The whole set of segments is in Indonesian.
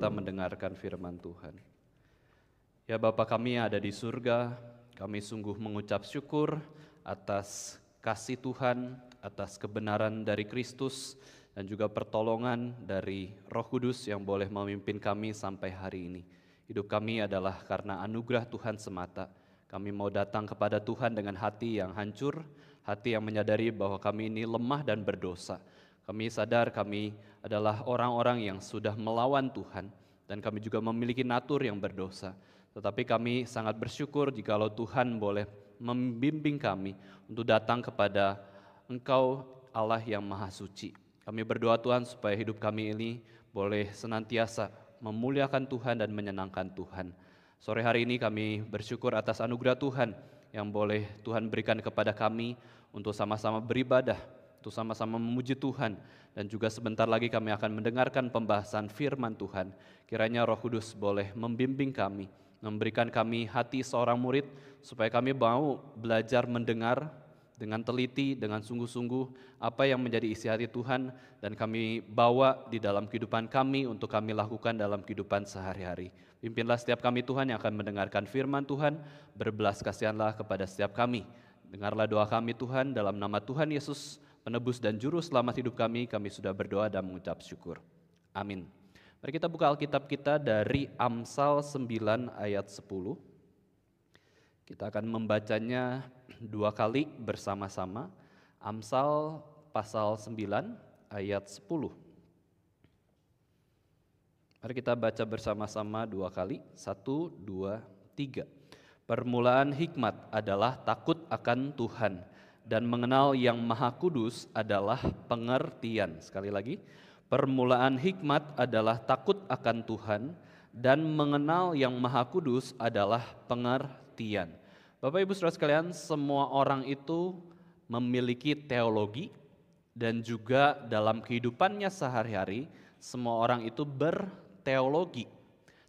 kita mendengarkan firman Tuhan. Ya Bapa kami yang ada di surga, kami sungguh mengucap syukur atas kasih Tuhan, atas kebenaran dari Kristus, dan juga pertolongan dari Roh Kudus yang boleh memimpin kami sampai hari ini. Hidup kami adalah karena anugerah Tuhan semata. Kami mau datang kepada Tuhan dengan hati yang hancur, hati yang menyadari bahwa kami ini lemah dan berdosa. Kami sadar kami adalah orang-orang yang sudah melawan Tuhan, dan kami juga memiliki natur yang berdosa. Tetapi kami sangat bersyukur jikalau Tuhan boleh membimbing kami untuk datang kepada Engkau Allah yang Maha Suci. Kami berdoa Tuhan supaya hidup kami ini boleh senantiasa memuliakan Tuhan dan menyenangkan Tuhan. Sore hari ini kami bersyukur atas anugerah Tuhan yang boleh Tuhan berikan kepada kami untuk sama-sama beribadah, untuk sama-sama memuji Tuhan, dan juga sebentar lagi kami akan mendengarkan pembahasan firman Tuhan. Kiranya Roh Kudus boleh membimbing kami, memberikan kami hati seorang murid, supaya kami mau belajar mendengar dengan teliti, dengan sungguh-sungguh apa yang menjadi isi hati Tuhan, dan kami bawa di dalam kehidupan kami untuk kami lakukan dalam kehidupan sehari-hari. Pimpinlah setiap kami Tuhan yang akan mendengarkan firman Tuhan, berbelas kasihanlah kepada setiap kami. Dengarlah doa kami Tuhan, dalam nama Tuhan Yesus, Penebus dan Juru Selamat hidup kami sudah berdoa dan mengucap syukur. Amin. Mari kita buka Alkitab kita dari Amsal 9 ayat 10. Kita akan membacanya 2 kali bersama-sama. Amsal pasal 9 ayat 10. Mari kita baca bersama-sama 2 kali. 1, 2, 3. Permulaan hikmat adalah takut akan Tuhan, dan mengenal yang Maha Kudus adalah pengertian. Sekali lagi, permulaan hikmat adalah takut akan Tuhan, dan mengenal yang Maha Kudus adalah pengertian. Bapak Ibu Saudara sekalian, semua orang itu memiliki teologi, dan juga dalam kehidupannya sehari-hari, semua orang itu berteologi.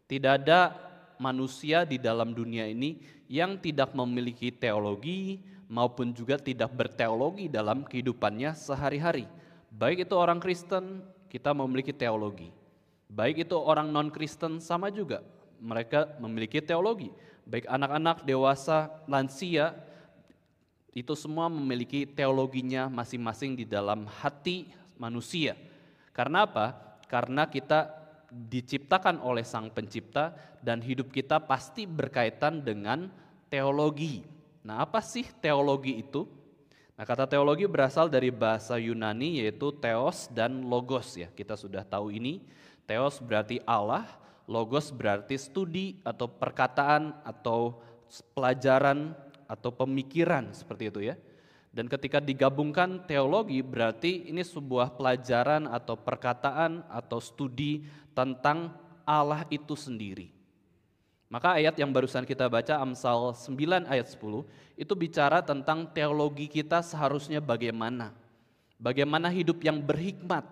Tidak ada manusia di dalam dunia ini yang tidak memiliki teologi, maupun juga tidak berteologi dalam kehidupannya sehari-hari. Baik itu orang Kristen, kita memiliki teologi. Baik itu orang non-Kristen, sama juga. Mereka memiliki teologi. Baik anak-anak, dewasa, lansia, itu semua memiliki teologinya masing-masing di dalam hati manusia. Karena apa? Karena kita diciptakan oleh Sang Pencipta, dan hidup kita pasti berkaitan dengan teologi. Nah, apa sih teologi itu? Nah, kata teologi berasal dari bahasa Yunani, yaitu theos dan logos ya. Kita sudah tahu ini. Theos berarti Allah, logos berarti studi atau perkataan atau pelajaran atau pemikiran, seperti itu ya. Dan ketika digabungkan teologi berarti ini sebuah pelajaran atau perkataan atau studi tentang Allah itu sendiri. Maka ayat yang barusan kita baca, Amsal 9 ayat 10, itu bicara tentang teologi kita seharusnya bagaimana. Bagaimana hidup yang berhikmat.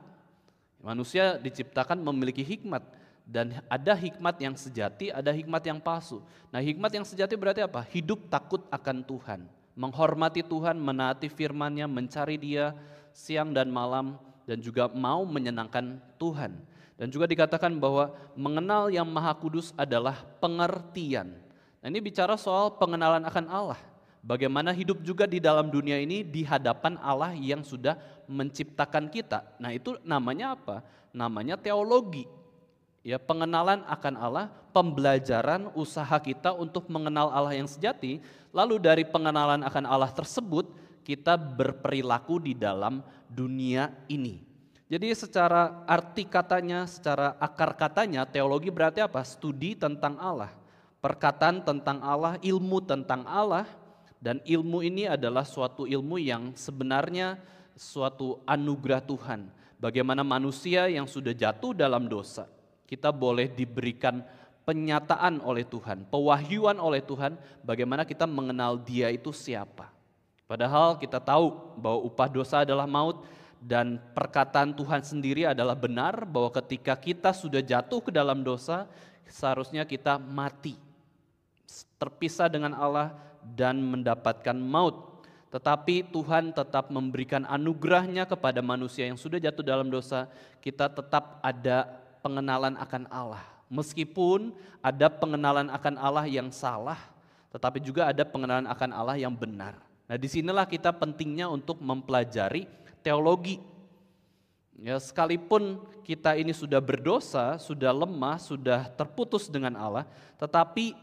Manusia diciptakan memiliki hikmat, dan ada hikmat yang sejati, ada hikmat yang palsu. Nah, hikmat yang sejati berarti apa? Hidup takut akan Tuhan, menghormati Tuhan, menaati firman-Nya, mencari Dia siang dan malam, dan juga mau menyenangkan Tuhan. Dan juga dikatakan bahwa mengenal yang Maha Kudus adalah pengertian. Nah, ini bicara soal pengenalan akan Allah. Bagaimana hidup juga di dalam dunia ini di hadapan Allah yang sudah menciptakan kita. Nah, itu namanya apa? Namanya teologi. Ya, pengenalan akan Allah, pembelajaran usaha kita untuk mengenal Allah yang sejati. Lalu dari pengenalan akan Allah tersebut, kita berperilaku di dalam dunia ini. Jadi secara arti katanya, secara akar katanya, teologi berarti apa? Studi tentang Allah, perkataan tentang Allah, ilmu tentang Allah, dan ilmu ini adalah suatu ilmu yang sebenarnya suatu anugerah Tuhan. Bagaimana manusia yang sudah jatuh dalam dosa, kita boleh diberikan penyataan oleh Tuhan, pewahyuan oleh Tuhan, bagaimana kita mengenal Dia itu siapa. Padahal kita tahu bahwa upah dosa adalah maut, dan perkataan Tuhan sendiri adalah benar bahwa ketika kita sudah jatuh ke dalam dosa, seharusnya kita mati, terpisah dengan Allah dan mendapatkan maut. Tetapi Tuhan tetap memberikan anugerahnya kepada manusia yang sudah jatuh dalam dosa, kita tetap ada pengenalan akan Allah. Meskipun ada pengenalan akan Allah yang salah, tetapi juga ada pengenalan akan Allah yang benar. Nah, disinilah kita pentingnya untuk mempelajari teologi. Ya, sekalipun kita ini sudah berdosa, sudah lemah, sudah terputus dengan Allah, tetapi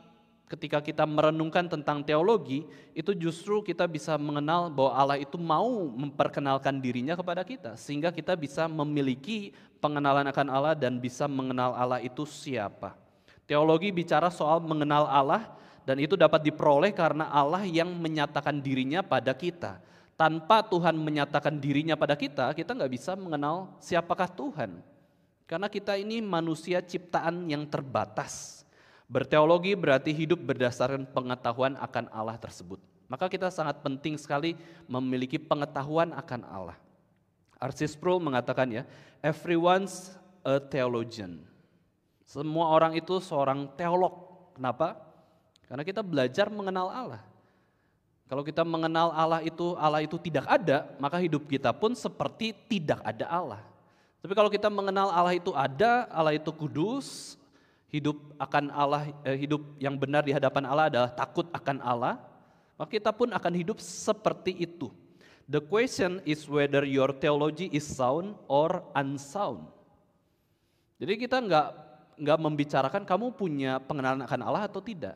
ketika kita merenungkan tentang teologi, itu justru kita bisa mengenal bahwa Allah itu mau memperkenalkan dirinya kepada kita, sehingga kita bisa memiliki pengenalan akan Allah dan bisa mengenal Allah itu siapa. Teologi bicara soal mengenal Allah, dan itu dapat diperoleh karena Allah yang menyatakan dirinya pada kita. Tanpa Tuhan menyatakan dirinya pada kita nggak bisa mengenal siapakah Tuhan. Karena kita ini manusia ciptaan yang terbatas. Berteologi berarti hidup berdasarkan pengetahuan akan Allah tersebut. Maka kita sangat penting sekali memiliki pengetahuan akan Allah. R.C. Sproul mengatakan ya, everyone's a theologian. Semua orang itu seorang teolog. Kenapa? Karena kita belajar mengenal Allah. Kalau kita mengenal Allah itu tidak ada, maka hidup kita pun seperti tidak ada Allah. Tapi kalau kita mengenal Allah itu ada, Allah itu kudus, hidup akan Allah, hidup yang benar di hadapan Allah adalah takut akan Allah, maka kita pun akan hidup seperti itu. The question is whether your theology is sound or unsound. Jadi kita nggak membicarakan kamu punya pengenalan akan Allah atau tidak.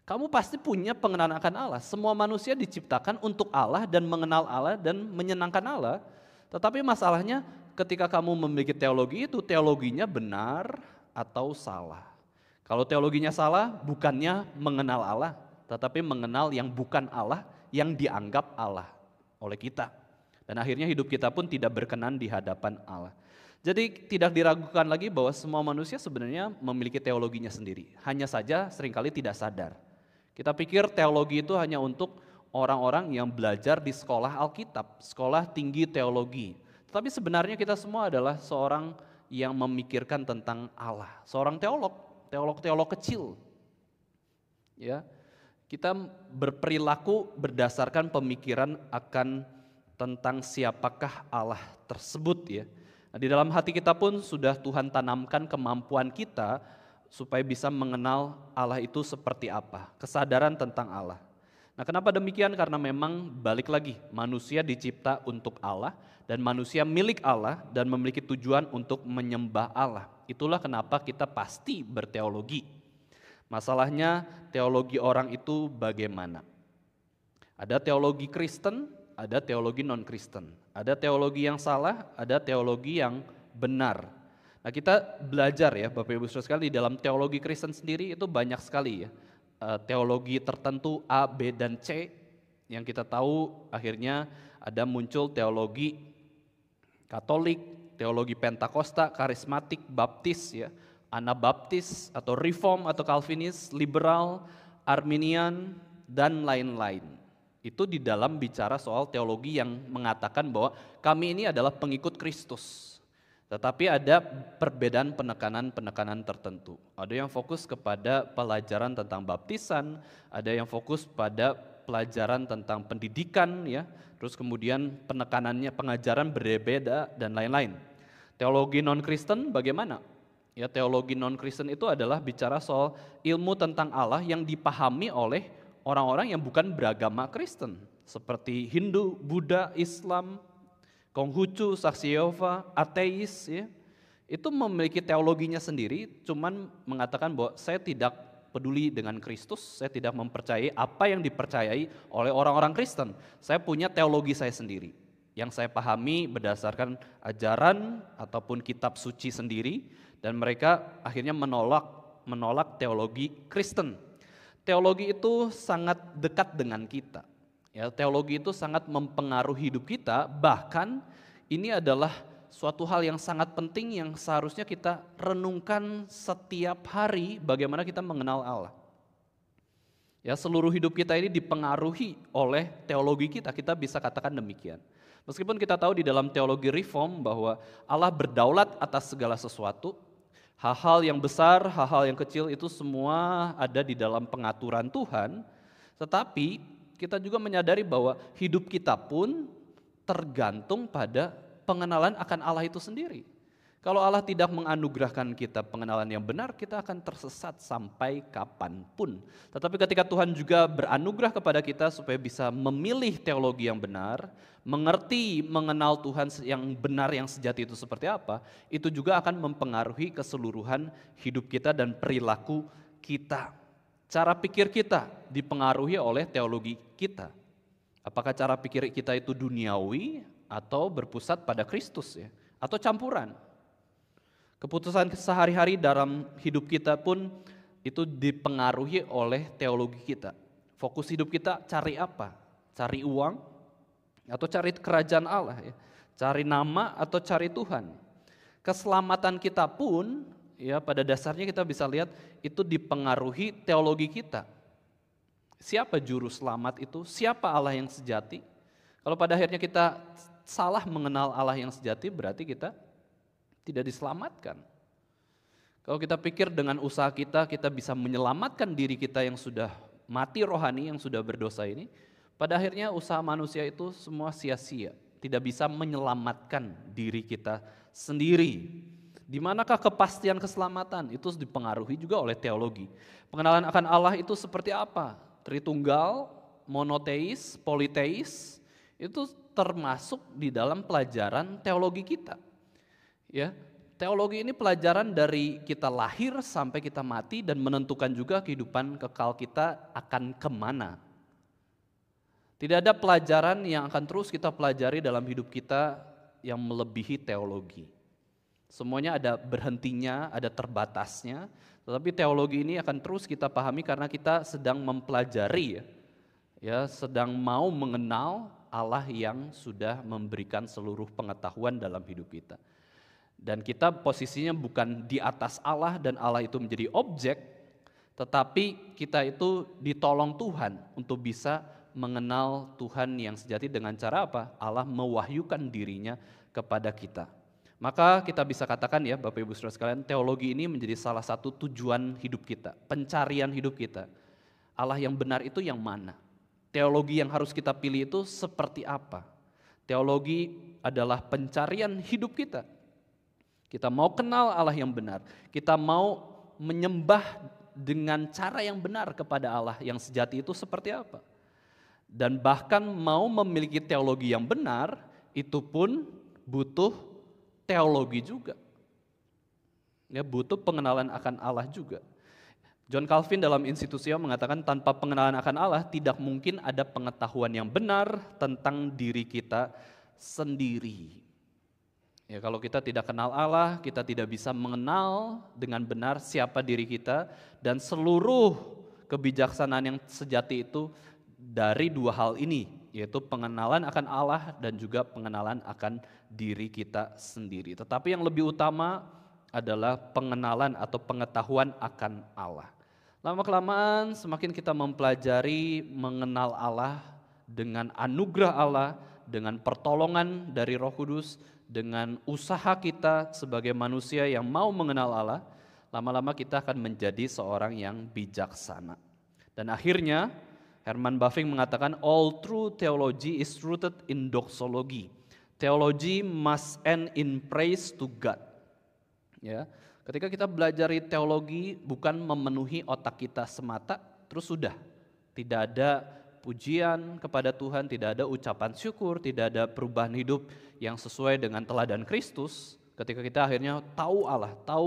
Kamu pasti punya pengenalan akan Allah. Semua manusia diciptakan untuk Allah dan mengenal Allah dan menyenangkan Allah. Tetapi masalahnya ketika kamu memiliki teologi itu, teologinya benar atau salah. Kalau teologinya salah, bukannya mengenal Allah, tetapi mengenal yang bukan Allah, yang dianggap Allah oleh kita. Dan akhirnya hidup kita pun tidak berkenan di hadapan Allah. Jadi tidak diragukan lagi bahwa semua manusia sebenarnya memiliki teologinya sendiri. Hanya saja seringkali tidak sadar. Kita pikir teologi itu hanya untuk orang-orang yang belajar di sekolah Alkitab, sekolah tinggi teologi. Tetapi sebenarnya kita semua adalah seorang yang memikirkan tentang Allah, seorang teolog kecil. Ya, kita berperilaku berdasarkan pemikiran akan tentang siapakah Allah tersebut ya. Nah, di dalam hati kita pun sudah Tuhan tanamkan kemampuan kita supaya bisa mengenal Allah itu seperti apa, kesadaran tentang Allah. Nah, kenapa demikian? Karena memang balik lagi, manusia dicipta untuk Allah dan manusia milik Allah dan memiliki tujuan untuk menyembah Allah. Itulah kenapa kita pasti berteologi. Masalahnya teologi orang itu bagaimana? Ada teologi Kristen, ada teologi non-Kristen. Ada teologi yang salah, ada teologi yang benar. Nah, kita belajar ya Bapak Ibu Saudara sekali, di dalam teologi Kristen sendiri itu banyak sekali ya. Teologi tertentu A, B, dan C yang kita tahu akhirnya ada muncul teologi Katolik, teologi Pentakosta, Karismatik, Baptis ya, Anabaptis atau Reform atau Calvinis, Liberal, Arminian, dan lain-lain. Itu di dalam bicara soal teologi yang mengatakan bahwa kami ini adalah pengikut Kristus. Tetapi ada perbedaan penekanan tertentu. Ada yang fokus kepada pelajaran tentang baptisan, ada yang fokus pada pelajaran tentang pendidikan ya, terus kemudian penekanannya pengajaran berbeda dan lain-lain. Teologi non-Kristen bagaimana? Ya, teologi non-Kristen itu adalah bicara soal ilmu tentang Allah yang dipahami oleh orang-orang yang bukan beragama Kristen, seperti Hindu, Buddha, Islam, Konghucu, Saksi Yehova, ateis ya, itu memiliki teologinya sendiri, cuman mengatakan bahwa saya tidak peduli dengan Kristus, saya tidak mempercayai apa yang dipercayai oleh orang-orang Kristen. Saya punya teologi saya sendiri, yang saya pahami berdasarkan ajaran ataupun kitab suci sendiri, dan mereka akhirnya menolak teologi Kristen. Teologi itu sangat dekat dengan kita. Ya, teologi itu sangat mempengaruhi hidup kita, bahkan ini adalah suatu hal yang sangat penting yang seharusnya kita renungkan setiap hari bagaimana kita mengenal Allah. Ya, seluruh hidup kita ini dipengaruhi oleh teologi kita bisa katakan demikian. Meskipun kita tahu di dalam teologi reform bahwa Allah berdaulat atas segala sesuatu, hal-hal yang besar, hal-hal yang kecil itu semua ada di dalam pengaturan Tuhan, tetapi kita juga menyadari bahwa hidup kita pun tergantung pada pengenalan akan Allah itu sendiri. Kalau Allah tidak menganugerahkan kita pengenalan yang benar, kita akan tersesat sampai kapanpun. Tetapi ketika Tuhan juga beranugerah kepada kita supaya bisa memilih teologi yang benar, mengerti, mengenal Tuhan yang benar, yang sejati itu seperti apa, itu juga akan mempengaruhi keseluruhan hidup kita dan perilaku kita. Cara pikir kita dipengaruhi oleh teologi kita. Apakah cara pikir kita itu duniawi atau berpusat pada Kristus ya? Atau campuran? Keputusan sehari-hari dalam hidup kita pun itu dipengaruhi oleh teologi kita. Fokus hidup kita cari apa? Cari uang atau cari kerajaan Allah ya? Cari nama atau cari Tuhan? Keselamatan kita pun ya pada dasarnya kita bisa lihat itu dipengaruhi teologi kita. Siapa juru selamat itu? Siapa Allah yang sejati? Kalau pada akhirnya kita salah mengenal Allah yang sejati, berarti kita tidak diselamatkan. Kalau kita pikir dengan usaha kita bisa menyelamatkan diri kita yang sudah mati rohani, yang sudah berdosa ini, pada akhirnya usaha manusia itu semua sia-sia, tidak bisa menyelamatkan diri kita sendiri. Di manakah kepastian keselamatan? Itu dipengaruhi juga oleh teologi. Pengenalan akan Allah itu seperti apa? Tritunggal, monoteis, politeis, itu termasuk di dalam pelajaran teologi kita. Ya, teologi ini pelajaran dari kita lahir sampai kita mati dan menentukan juga kehidupan kekal kita akan kemana. Tidak ada pelajaran yang akan terus kita pelajari dalam hidup kita yang melebihi teologi. Semuanya ada berhentinya, ada terbatasnya, tetapi teologi ini akan terus kita pahami karena kita sedang mempelajari ya, sedang mau mengenal Allah yang sudah memberikan seluruh pengetahuan dalam hidup kita. Dan kita posisinya bukan di atas Allah dan Allah itu menjadi objek, tetapi kita itu ditolong Tuhan untuk bisa mengenal Tuhan yang sejati dengan cara apa? Allah mewahyukan dirinya kepada kita. Maka kita bisa katakan ya Bapak Ibu Saudara sekalian, teologi ini menjadi salah satu tujuan hidup kita, pencarian hidup kita. Allah yang benar itu yang mana? Teologi yang harus kita pilih itu seperti apa? Teologi adalah pencarian hidup kita. Kita mau kenal Allah yang benar, kita mau menyembah dengan cara yang benar kepada Allah yang sejati itu seperti apa. Dan bahkan mau memiliki teologi yang benar, itu pun butuh teologi juga. Ya, butuh pengenalan akan Allah juga. John Calvin dalam Institutio mengatakan tanpa pengenalan akan Allah tidak mungkin ada pengetahuan yang benar tentang diri kita sendiri. Ya, kalau kita tidak kenal Allah, kita tidak bisa mengenal dengan benar siapa diri kita, dan seluruh kebijaksanaan yang sejati itu dari dua hal ini, yaitu pengenalan akan Allah dan juga pengenalan akan diri kita sendiri. Tetapi yang lebih utama adalah pengenalan atau pengetahuan akan Allah. Lama-kelamaan semakin kita mempelajari mengenal Allah dengan anugerah Allah, dengan pertolongan dari Roh Kudus, dengan usaha kita sebagai manusia yang mau mengenal Allah, lama-lama kita akan menjadi seorang yang bijaksana. Dan akhirnya Herman Bavinck mengatakan all true theology is rooted in doxology. Theology must end in praise to God. Ya, ketika kita belajar teologi bukan memenuhi otak kita semata, terus sudah tidak ada pujian kepada Tuhan, tidak ada ucapan syukur, tidak ada perubahan hidup yang sesuai dengan teladan Kristus. Ketika kita akhirnya tahu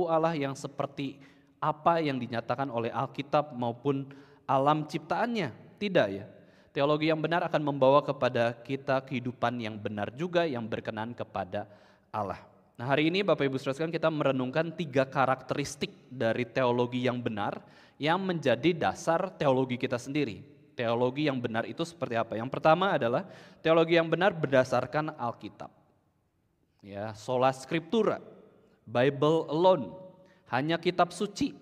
Allah yang seperti apa yang dinyatakan oleh Alkitab maupun alam ciptaannya, tidak ya. Teologi yang benar akan membawa kepada kita kehidupan yang benar juga yang berkenan kepada Allah. Nah, hari ini Bapak Ibu Saudara sekalian kita merenungkan 3 karakteristik dari teologi yang benar yang menjadi dasar teologi kita sendiri. Teologi yang benar itu seperti apa? Yang pertama adalah teologi yang benar berdasarkan Alkitab. Ya, sola scriptura, Bible alone, hanya kitab suci.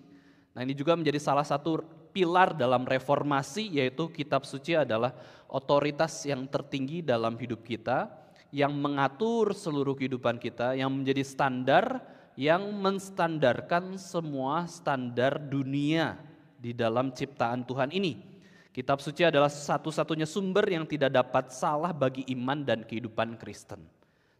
Nah, ini juga menjadi salah satu pilar dalam reformasi, yaitu kitab suci adalah otoritas yang tertinggi dalam hidup kita, yang mengatur seluruh kehidupan kita, yang menjadi standar, yang menstandarkan semua standar dunia di dalam ciptaan Tuhan ini. Kitab suci adalah satu-satunya sumber yang tidak dapat salah bagi iman dan kehidupan Kristen.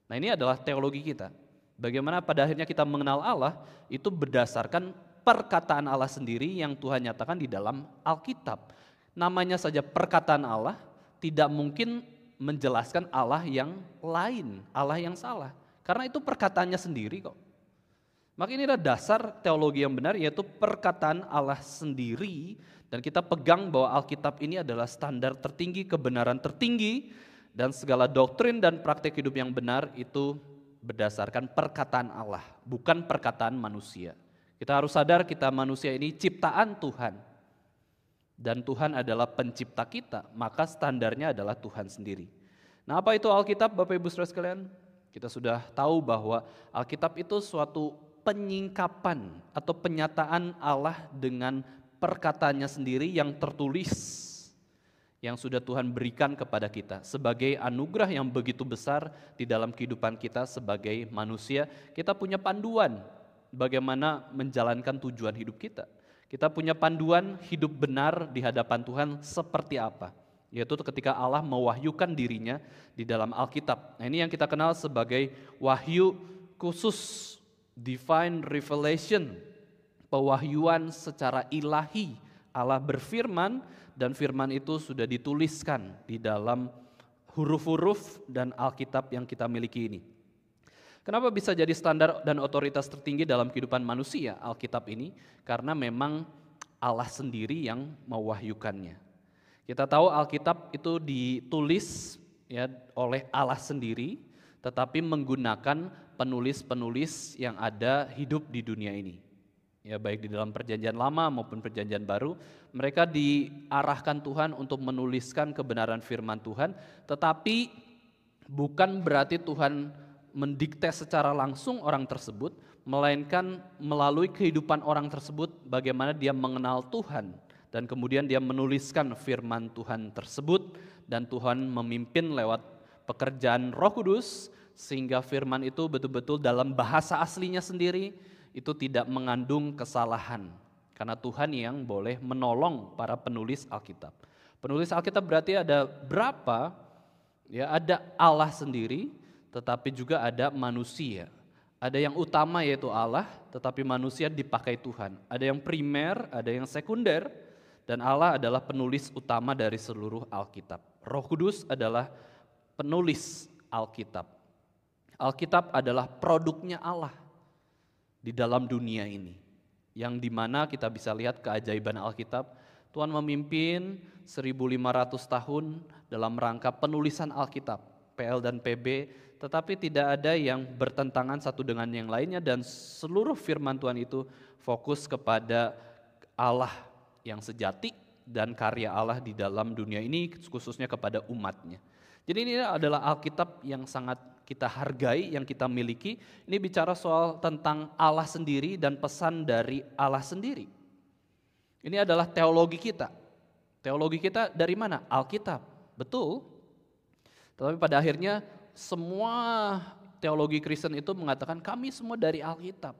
Nah, ini adalah teologi kita. Bagaimana pada akhirnya kita mengenal Allah itu berdasarkan perkataan Allah sendiri yang Tuhan nyatakan di dalam Alkitab. Namanya saja perkataan Allah, tidak mungkin menjelaskan Allah yang lain, Allah yang salah. Karena itu perkataannya sendiri kok. Maka ini adalah dasar teologi yang benar, yaitu perkataan Allah sendiri. Dan kita pegang bahwa Alkitab ini adalah standar tertinggi, kebenaran tertinggi. Dan segala doktrin dan praktik hidup yang benar itu berdasarkan perkataan Allah, bukan perkataan manusia. Kita harus sadar kita manusia ini ciptaan Tuhan. Dan Tuhan adalah pencipta kita, maka standarnya adalah Tuhan sendiri. Nah, apa itu Alkitab, Bapak Ibu Saudara sekalian? Kita sudah tahu bahwa Alkitab itu suatu penyingkapan atau penyataan Allah dengan perkataannya sendiri yang tertulis, yang sudah Tuhan berikan kepada kita sebagai anugerah yang begitu besar di dalam kehidupan kita sebagai manusia. Kita punya panduan bagaimana menjalankan tujuan hidup kita. Kita punya panduan hidup benar di hadapan Tuhan seperti apa, yaitu ketika Allah mewahyukan dirinya di dalam Alkitab. Nah, ini yang kita kenal sebagai wahyu khusus, divine revelation, pewahyuan secara ilahi. Allah berfirman dan firman itu sudah dituliskan di dalam huruf-huruf dan Alkitab yang kita miliki ini. Kenapa bisa jadi standar dan otoritas tertinggi dalam kehidupan manusia Alkitab ini? Karena memang Allah sendiri yang mewahyukannya. Kita tahu Alkitab itu ditulis ya oleh Allah sendiri, tetapi menggunakan penulis-penulis yang ada hidup di dunia ini. Ya, baik di dalam perjanjian lama maupun perjanjian baru, mereka diarahkan Tuhan untuk menuliskan kebenaran firman Tuhan, tetapi bukan berarti Tuhan mendikte secara langsung orang tersebut, melainkan melalui kehidupan orang tersebut bagaimana dia mengenal Tuhan, dan kemudian dia menuliskan firman Tuhan tersebut, dan Tuhan memimpin lewat pekerjaan Roh Kudus, sehingga firman itu betul-betul dalam bahasa aslinya sendiri, itu tidak mengandung kesalahan. Karena Tuhan yang boleh menolong para penulis Alkitab. Penulis Alkitab berarti ada berapa? Ya, ada Allah sendiri, tetapi juga ada manusia. Ada yang utama yaitu Allah, tetapi manusia dipakai Tuhan. Ada yang primer, ada yang sekunder, dan Allah adalah penulis utama dari seluruh Alkitab. Roh Kudus adalah penulis Alkitab. Alkitab adalah produknya Allah di dalam dunia ini, yang dimana kita bisa lihat keajaiban Alkitab. Tuhan memimpin 1500 tahun dalam rangka penulisan Alkitab, PL dan PB, tetapi tidak ada yang bertentangan satu dengan yang lainnya, dan seluruh firman Tuhan itu fokus kepada Allah yang sejati dan karya Allah di dalam dunia ini, khususnya kepada umatnya. Jadi ini adalah Alkitab yang sangat kita hargai, yang kita miliki. Ini bicara soal tentang Allah sendiri dan pesan dari Allah sendiri. Ini adalah teologi kita. Teologi kita dari mana? Alkitab, betul. Tetapi pada akhirnya semua teologi Kristen itu mengatakan kami semua dari Alkitab.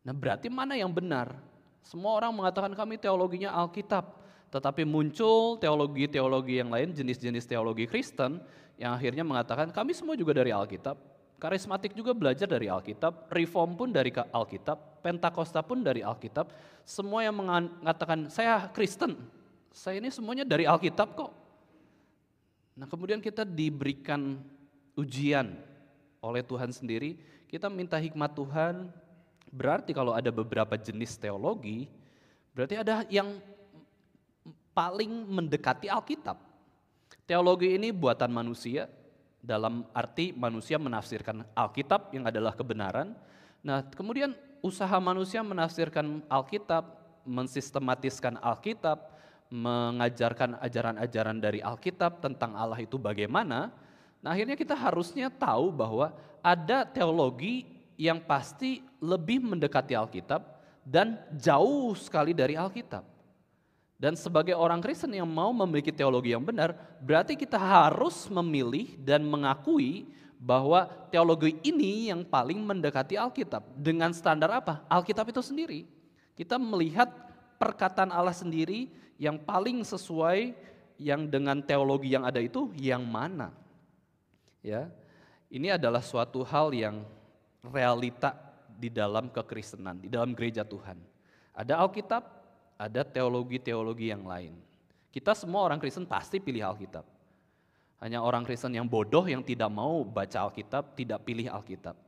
Nah, berarti mana yang benar? Semua orang mengatakan kami teologinya Alkitab. Tetapi muncul teologi-teologi yang lain, jenis-jenis teologi Kristen yang akhirnya mengatakan kami semua juga dari Alkitab. Karismatik juga belajar dari Alkitab, Reform pun dari Alkitab, Pentakosta pun dari Alkitab. Semua yang mengatakan saya Kristen, saya ini semuanya dari Alkitab kok. Nah, kemudian kita diberikan ujian oleh Tuhan sendiri, kita minta hikmat Tuhan. Berarti kalau ada beberapa jenis teologi, berarti ada yang paling mendekati Alkitab. Teologi ini buatan manusia, dalam arti manusia menafsirkan Alkitab yang adalah kebenaran. Nah, kemudian usaha manusia menafsirkan Alkitab, mensistematiskan Alkitab, mengajarkan ajaran-ajaran dari Alkitab tentang Allah itu bagaimana. Nah, akhirnya kita harusnya tahu bahwa ada teologi yang pasti lebih mendekati Alkitab dan jauh sekali dari Alkitab. Dan sebagai orang Kristen yang mau memiliki teologi yang benar, berarti kita harus memilih dan mengakui bahwa teologi ini yang paling mendekati Alkitab. Dengan standar apa? Alkitab itu sendiri. Kita melihat perkataan Allah sendiri yang paling sesuai yang dengan teologi yang ada itu yang mana. Ya, ini adalah suatu hal yang realita di dalam kekristenan, di dalam gereja Tuhan. Ada Alkitab, ada teologi-teologi yang lain. Kita semua orang Kristen pasti pilih Alkitab. Hanya orang Kristen yang bodoh yang tidak mau baca Alkitab, tidak pilih Alkitab.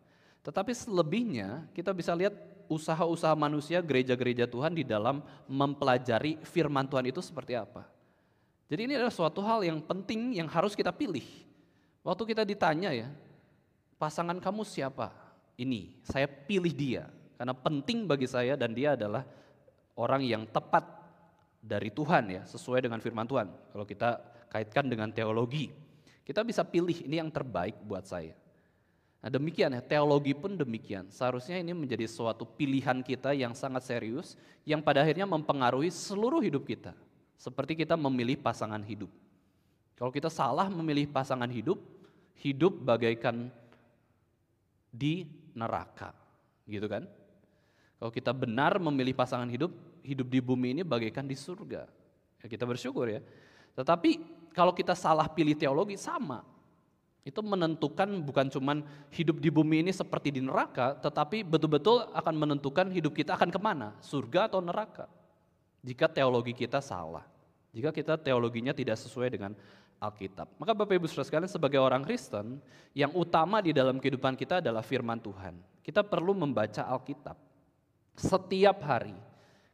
Tetapi selebihnya kita bisa lihat usaha-usaha manusia, gereja-gereja Tuhan di dalam mempelajari firman Tuhan itu seperti apa. Jadi ini adalah suatu hal yang penting yang harus kita pilih. Waktu kita ditanya ya, pasangan kamu siapa? Ini, saya pilih dia. Karena penting bagi saya dan dia adalah orang yang tepat dari Tuhan ya, sesuai dengan firman Tuhan. Kalau kita kaitkan dengan teologi, kita bisa pilih ini yang terbaik buat saya. Nah demikian ya, teologi pun demikian. Seharusnya ini menjadi suatu pilihan kita yang sangat serius, yang pada akhirnya mempengaruhi seluruh hidup kita. Seperti kita memilih pasangan hidup. Kalau kita salah memilih pasangan hidup, hidup bagaikan di neraka, gitu kan? Kalau kita benar memilih pasangan hidup, hidup di bumi ini bagaikan di surga. Ya, kita bersyukur ya. Tetapi kalau kita salah pilih teologi, sama. Itu menentukan bukan cuman hidup di bumi ini seperti di neraka, tetapi betul-betul akan menentukan hidup kita akan kemana, surga atau neraka. Jika teologi kita salah, jika kita teologinya tidak sesuai dengan Alkitab. Maka Bapak Ibu Saudara sekalian, sebagai orang Kristen, yang utama di dalam kehidupan kita adalah firman Tuhan. Kita perlu membaca Alkitab setiap hari.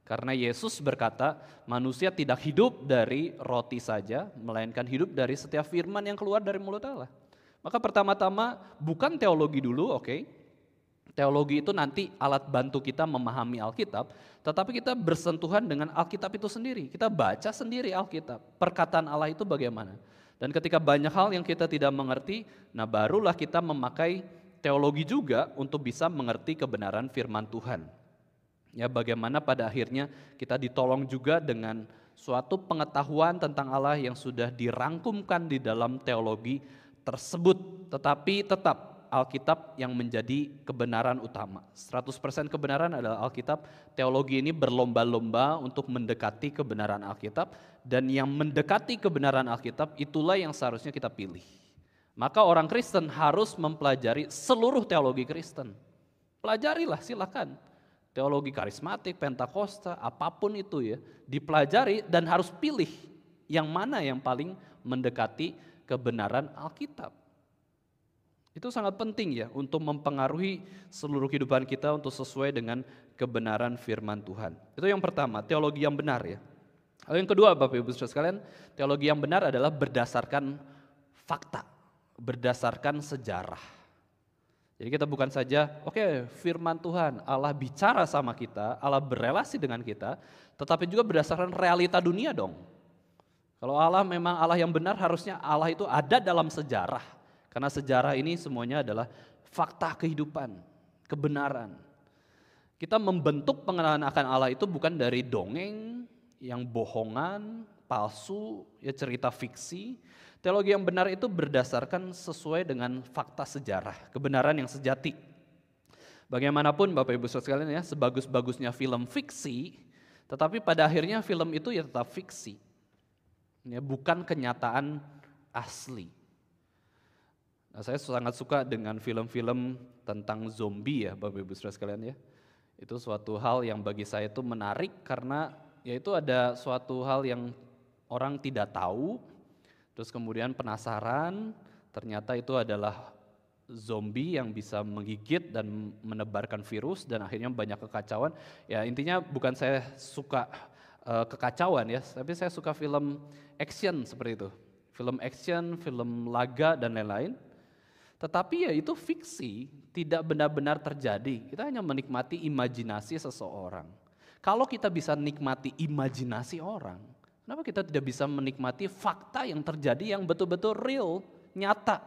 Karena Yesus berkata, manusia tidak hidup dari roti saja, melainkan hidup dari setiap firman yang keluar dari mulut Allah. Maka pertama-tama bukan teologi dulu, oke. Teologi itu nanti alat bantu kita memahami Alkitab, tetapi kita bersentuhan dengan Alkitab itu sendiri. Kita baca sendiri Alkitab, perkataan Allah itu bagaimana. Dan ketika banyak hal yang kita tidak mengerti, nah barulah kita memakai teologi juga untuk bisa mengerti kebenaran firman Tuhan. Ya bagaimana pada akhirnya kita ditolong juga dengan suatu pengetahuan tentang Allah yang sudah dirangkumkan di dalam teologi tersebut, tetapi tetap Alkitab yang menjadi kebenaran utama. 100% kebenaran adalah Alkitab. Teologi ini berlomba-lomba untuk mendekati kebenaran Alkitab, dan yang mendekati kebenaran Alkitab itulah yang seharusnya kita pilih. Maka orang Kristen harus mempelajari seluruh teologi Kristen. Pelajarilah, silakan. Teologi karismatik, Pentakosta, apapun itu ya, dipelajari dan harus pilih yang mana yang paling mendekati kebenaran Alkitab. Itu sangat penting ya untuk mempengaruhi seluruh kehidupan kita untuk sesuai dengan kebenaran firman Tuhan. Itu yang pertama, teologi yang benar ya. Lalu yang kedua Bapak Ibu Saudara sekalian, teologi yang benar adalah berdasarkan fakta, berdasarkan sejarah. Jadi kita bukan saja, oke, firman Tuhan, Allah bicara sama kita, Allah berelasi dengan kita, tetapi juga berdasarkan realita dunia dong. Kalau Allah memang Allah yang benar, harusnya Allah itu ada dalam sejarah. Karena sejarah ini semuanya adalah fakta kehidupan, kebenaran. Kita membentuk pengenalan akan Allah itu bukan dari dongeng, yang bohongan, palsu, ya cerita fiksi. Teologi yang benar itu berdasarkan sesuai dengan fakta sejarah, kebenaran yang sejati. Bagaimanapun Bapak Ibu Saudara sekalian ya, sebagus-bagusnya film fiksi, tetapi pada akhirnya film itu ya tetap fiksi. Ya, bukan kenyataan asli. Nah, saya sangat suka dengan film-film tentang zombie ya Bapak Ibu Saudara sekalian ya. Itu suatu hal yang bagi saya itu menarik karena ya itu ada suatu hal yang orang tidak tahu, terus kemudian penasaran, ternyata itu adalah zombie yang bisa menggigit dan menebarkan virus dan akhirnya banyak kekacauan. Ya intinya bukan saya suka kekacauan ya, tapi saya suka film action seperti itu. Film action, film laga dan lain-lain. Tetapi ya itu fiksi, tidak benar-benar terjadi. Kita hanya menikmati imajinasi seseorang. Kalau kita bisa nikmati imajinasi orang, kenapa kita tidak bisa menikmati fakta yang terjadi yang betul-betul real, nyata?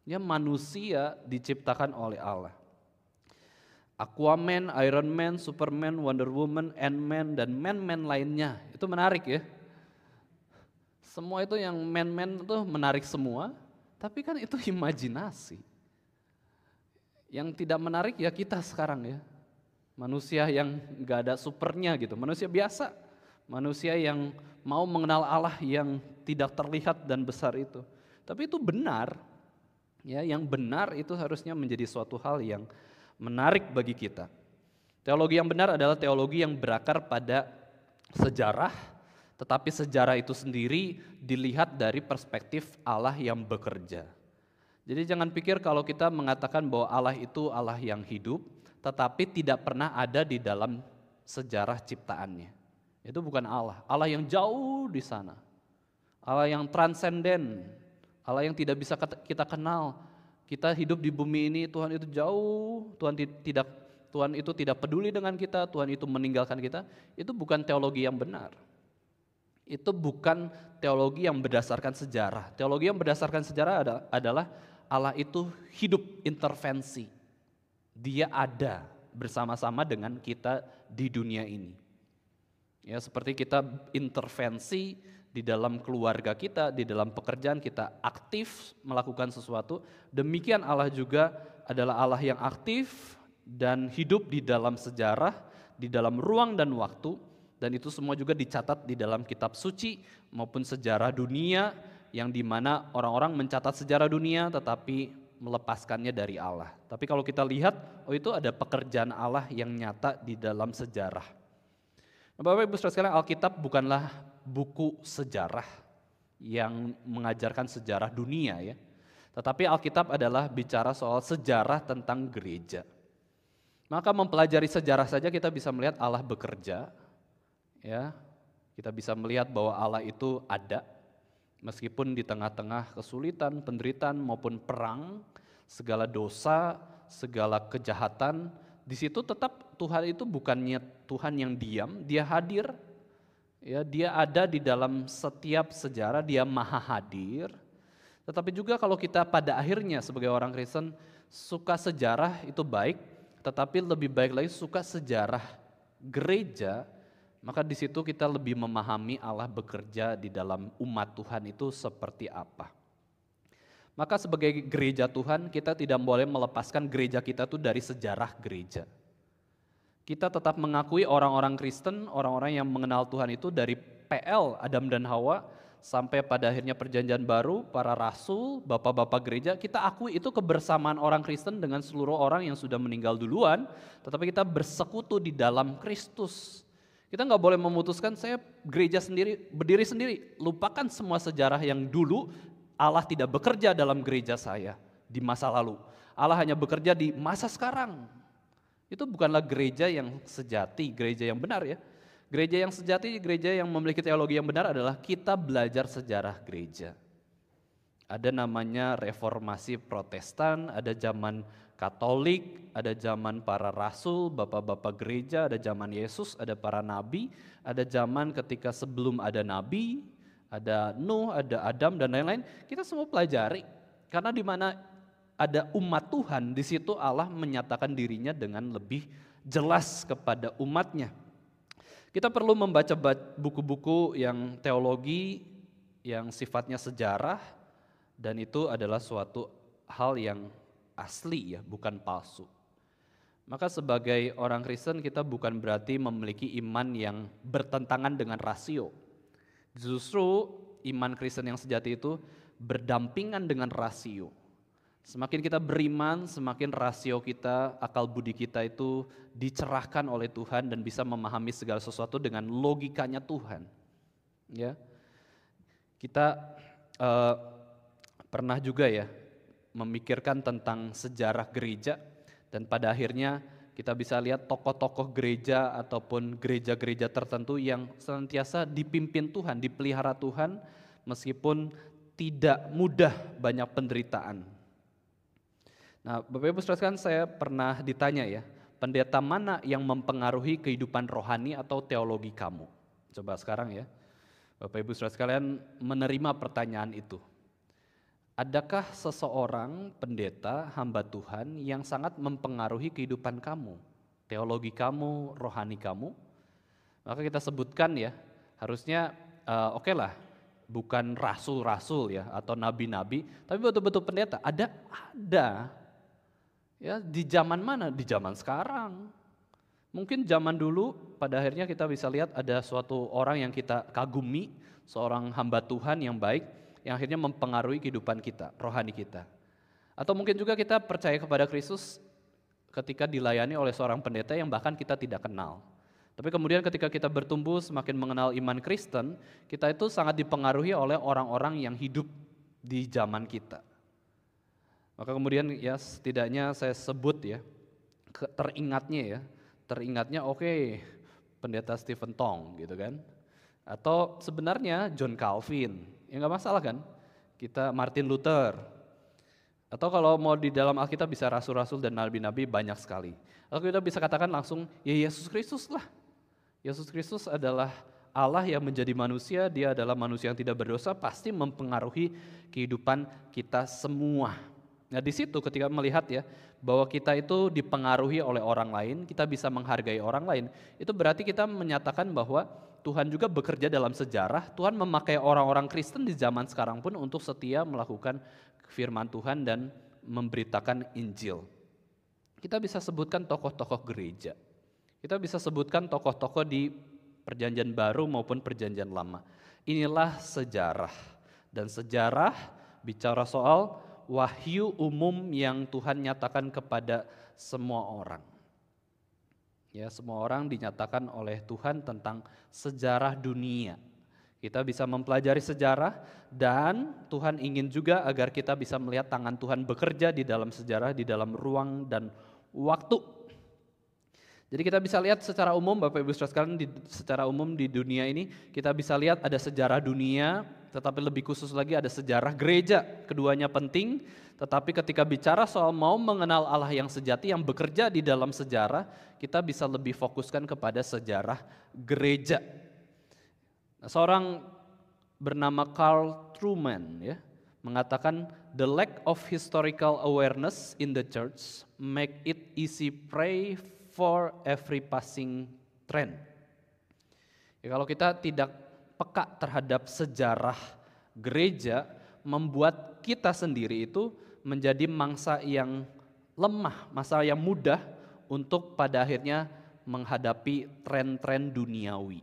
Ya manusia diciptakan oleh Allah. Aquaman, Iron Man, Superman, Wonder Woman, Ant-Man, dan man-man lainnya. Itu menarik ya. Semua itu yang man-man itu menarik semua. Tapi kan itu imajinasi. Yang tidak menarik ya kita sekarang ya. Manusia yang gak ada supernya gitu, manusia biasa. Manusia yang mau mengenal Allah yang tidak terlihat dan besar itu. Tapi itu benar. Ya, yang benar itu harusnya menjadi suatu hal yang menarik bagi kita. Teologi yang benar adalah teologi yang berakar pada sejarah, tetapi sejarah itu sendiri dilihat dari perspektif Allah yang bekerja. Jadi jangan pikir kalau kita mengatakan bahwa Allah itu Allah yang hidup, tetapi tidak pernah ada di dalam sejarah ciptaannya. Itu bukan Allah, Allah yang jauh di sana. Allah yang transenden, Allah yang tidak bisa kita kenal. Kita hidup di bumi ini, Tuhan itu jauh, Tuhan itu tidak peduli dengan kita, Tuhan itu meninggalkan kita. Itu bukan teologi yang benar. Itu bukan teologi yang berdasarkan sejarah. Teologi yang berdasarkan sejarah adalah Allah itu hidup intervensi. Dia ada bersama-sama dengan kita di dunia ini. Ya, seperti kita intervensi di dalam keluarga kita, di dalam pekerjaan kita aktif melakukan sesuatu, demikian Allah juga adalah Allah yang aktif dan hidup di dalam sejarah, di dalam ruang dan waktu, dan itu semua juga dicatat di dalam kitab suci maupun sejarah dunia, yang dimana orang-orang mencatat sejarah dunia tetapi melepaskannya dari Allah. Tapi kalau kita lihat, itu ada pekerjaan Allah yang nyata di dalam sejarah. Nah, Bapak Ibu saudara sekalian, Alkitab bukanlah buku sejarah yang mengajarkan sejarah dunia ya. Tetapi Alkitab adalah bicara soal sejarah tentang gereja. Maka mempelajari sejarah saja kita bisa melihat Allah bekerja. Ya. Kita bisa melihat bahwa Allah itu ada meskipun di tengah-tengah kesulitan, penderitaan maupun perang, segala dosa, segala kejahatan, di situ tetap Tuhan itu bukannya Tuhan yang diam, Dia hadir. Ya, Dia ada di dalam setiap sejarah, Dia maha hadir. Tetapi juga kalau kita pada akhirnya sebagai orang Kristen suka sejarah itu baik, tetapi lebih baik lagi suka sejarah gereja, maka di situ kita lebih memahami Allah bekerja di dalam umat Tuhan itu seperti apa. Maka sebagai gereja Tuhan kita tidak boleh melepaskan gereja kita itu dari sejarah gereja. Kita tetap mengakui orang-orang Kristen, orang-orang yang mengenal Tuhan itu dari PL, Adam dan Hawa, sampai pada akhirnya perjanjian baru, para rasul, bapak-bapak gereja, kita akui itu kebersamaan orang Kristen dengan seluruh orang yang sudah meninggal duluan, tetapi kita bersekutu di dalam Kristus. Kita nggak boleh memutuskan saya gereja sendiri, berdiri sendiri, lupakan semua sejarah yang dulu, Allah tidak bekerja dalam gereja saya di masa lalu. Allah hanya bekerja di masa sekarang. Itu bukanlah gereja yang sejati, gereja yang benar ya. Gereja yang sejati, gereja yang memiliki teologi yang benar adalah kita belajar sejarah gereja. Ada namanya reformasi Protestan, ada zaman Katolik, ada zaman para rasul, bapak-bapak gereja, ada zaman Yesus, ada para nabi, ada zaman ketika sebelum ada nabi, ada Nuh, ada Adam dan lain-lain. Kita semua pelajari karena di mana ada umat Tuhan, di situ Allah menyatakan dirinya dengan lebih jelas kepada umatnya. Kita perlu membaca buku-buku yang teologi, yang sifatnya sejarah, dan itu adalah suatu hal yang asli ya, bukan palsu. Maka sebagai orang Kristen kita bukan berarti memiliki iman yang bertentangan dengan rasio. Justru iman Kristen yang sejati itu berdampingan dengan rasio. Semakin kita beriman, semakin rasio kita, akal budi kita itu dicerahkan oleh Tuhan dan bisa memahami segala sesuatu dengan logikanya Tuhan. Ya, kita pernah juga ya memikirkan tentang sejarah gereja dan pada akhirnya kita bisa lihat tokoh-tokoh gereja ataupun gereja-gereja tertentu yang senantiasa dipimpin Tuhan, dipelihara Tuhan meskipun tidak mudah, banyak penderitaan. Nah, Bapak Ibu saudara sekalian, saya pernah ditanya ya, pendeta mana yang mempengaruhi kehidupan rohani atau teologi kamu? Coba sekarang ya, Bapak Ibu saudara sekalian menerima pertanyaan itu. Adakah seseorang pendeta, hamba Tuhan yang sangat mempengaruhi kehidupan kamu, teologi kamu, rohani kamu? Maka kita sebutkan ya, harusnya oke lah, bukan rasul-rasul ya atau nabi-nabi, tapi betul-betul pendeta. Ada. Ya, di zaman mana? Di zaman sekarang. Mungkin zaman dulu pada akhirnya kita bisa lihat ada suatu orang yang kita kagumi, seorang hamba Tuhan yang baik, yang akhirnya mempengaruhi kehidupan kita, rohani kita. Atau mungkin juga kita percaya kepada Kristus ketika dilayani oleh seorang pendeta yang bahkan kita tidak kenal. Tapi kemudian ketika kita bertumbuh semakin mengenal iman Kristen, kita itu sangat dipengaruhi oleh orang-orang yang hidup di zaman kita. Maka kemudian ya setidaknya saya sebut ya, teringatnya oke, pendeta Stephen Tong gitu kan. Atau sebenarnya John Calvin, ya nggak masalah kan, kita Martin Luther. Atau kalau mau di dalam Alkitab bisa rasul-rasul dan nabi-nabi banyak sekali. Atau kita bisa katakan langsung, ya Yesus Kristus lah. Yesus Kristus adalah Allah yang menjadi manusia, dia adalah manusia yang tidak berdosa, pasti mempengaruhi kehidupan kita semua. Nah di situ ketika melihat ya, bahwa kita itu dipengaruhi oleh orang lain, kita bisa menghargai orang lain, itu berarti kita menyatakan bahwa Tuhan juga bekerja dalam sejarah, Tuhan memakai orang-orang Kristen di zaman sekarang pun untuk setia melakukan firman Tuhan dan memberitakan Injil. Kita bisa sebutkan tokoh-tokoh gereja. Kita bisa sebutkan tokoh-tokoh di Perjanjian Baru maupun Perjanjian Lama. Inilah sejarah. Dan sejarah bicara soal wahyu umum yang Tuhan nyatakan kepada semua orang. Ya, semua orang dinyatakan oleh Tuhan tentang sejarah dunia. Kita bisa mempelajari sejarah dan Tuhan ingin juga agar kita bisa melihat tangan Tuhan bekerja di dalam sejarah, di dalam ruang dan waktu. Jadi kita bisa lihat secara umum, Bapak Ibu Saudara sekalian, secara umum di dunia ini kita bisa lihat ada sejarah dunia, tetapi lebih khusus lagi ada sejarah gereja. Keduanya penting, tetapi ketika bicara soal mau mengenal Allah yang sejati yang bekerja di dalam sejarah, kita bisa lebih fokuskan kepada sejarah gereja. Nah, seorang bernama Carl Trueman ya, mengatakan the lack of historical awareness in the church make it easy prey for every passing trend. Ya, kalau kita tidak peka terhadap sejarah gereja, membuat kita sendiri itu menjadi mangsa yang lemah, mangsa yang mudah untuk pada akhirnya menghadapi tren-tren duniawi.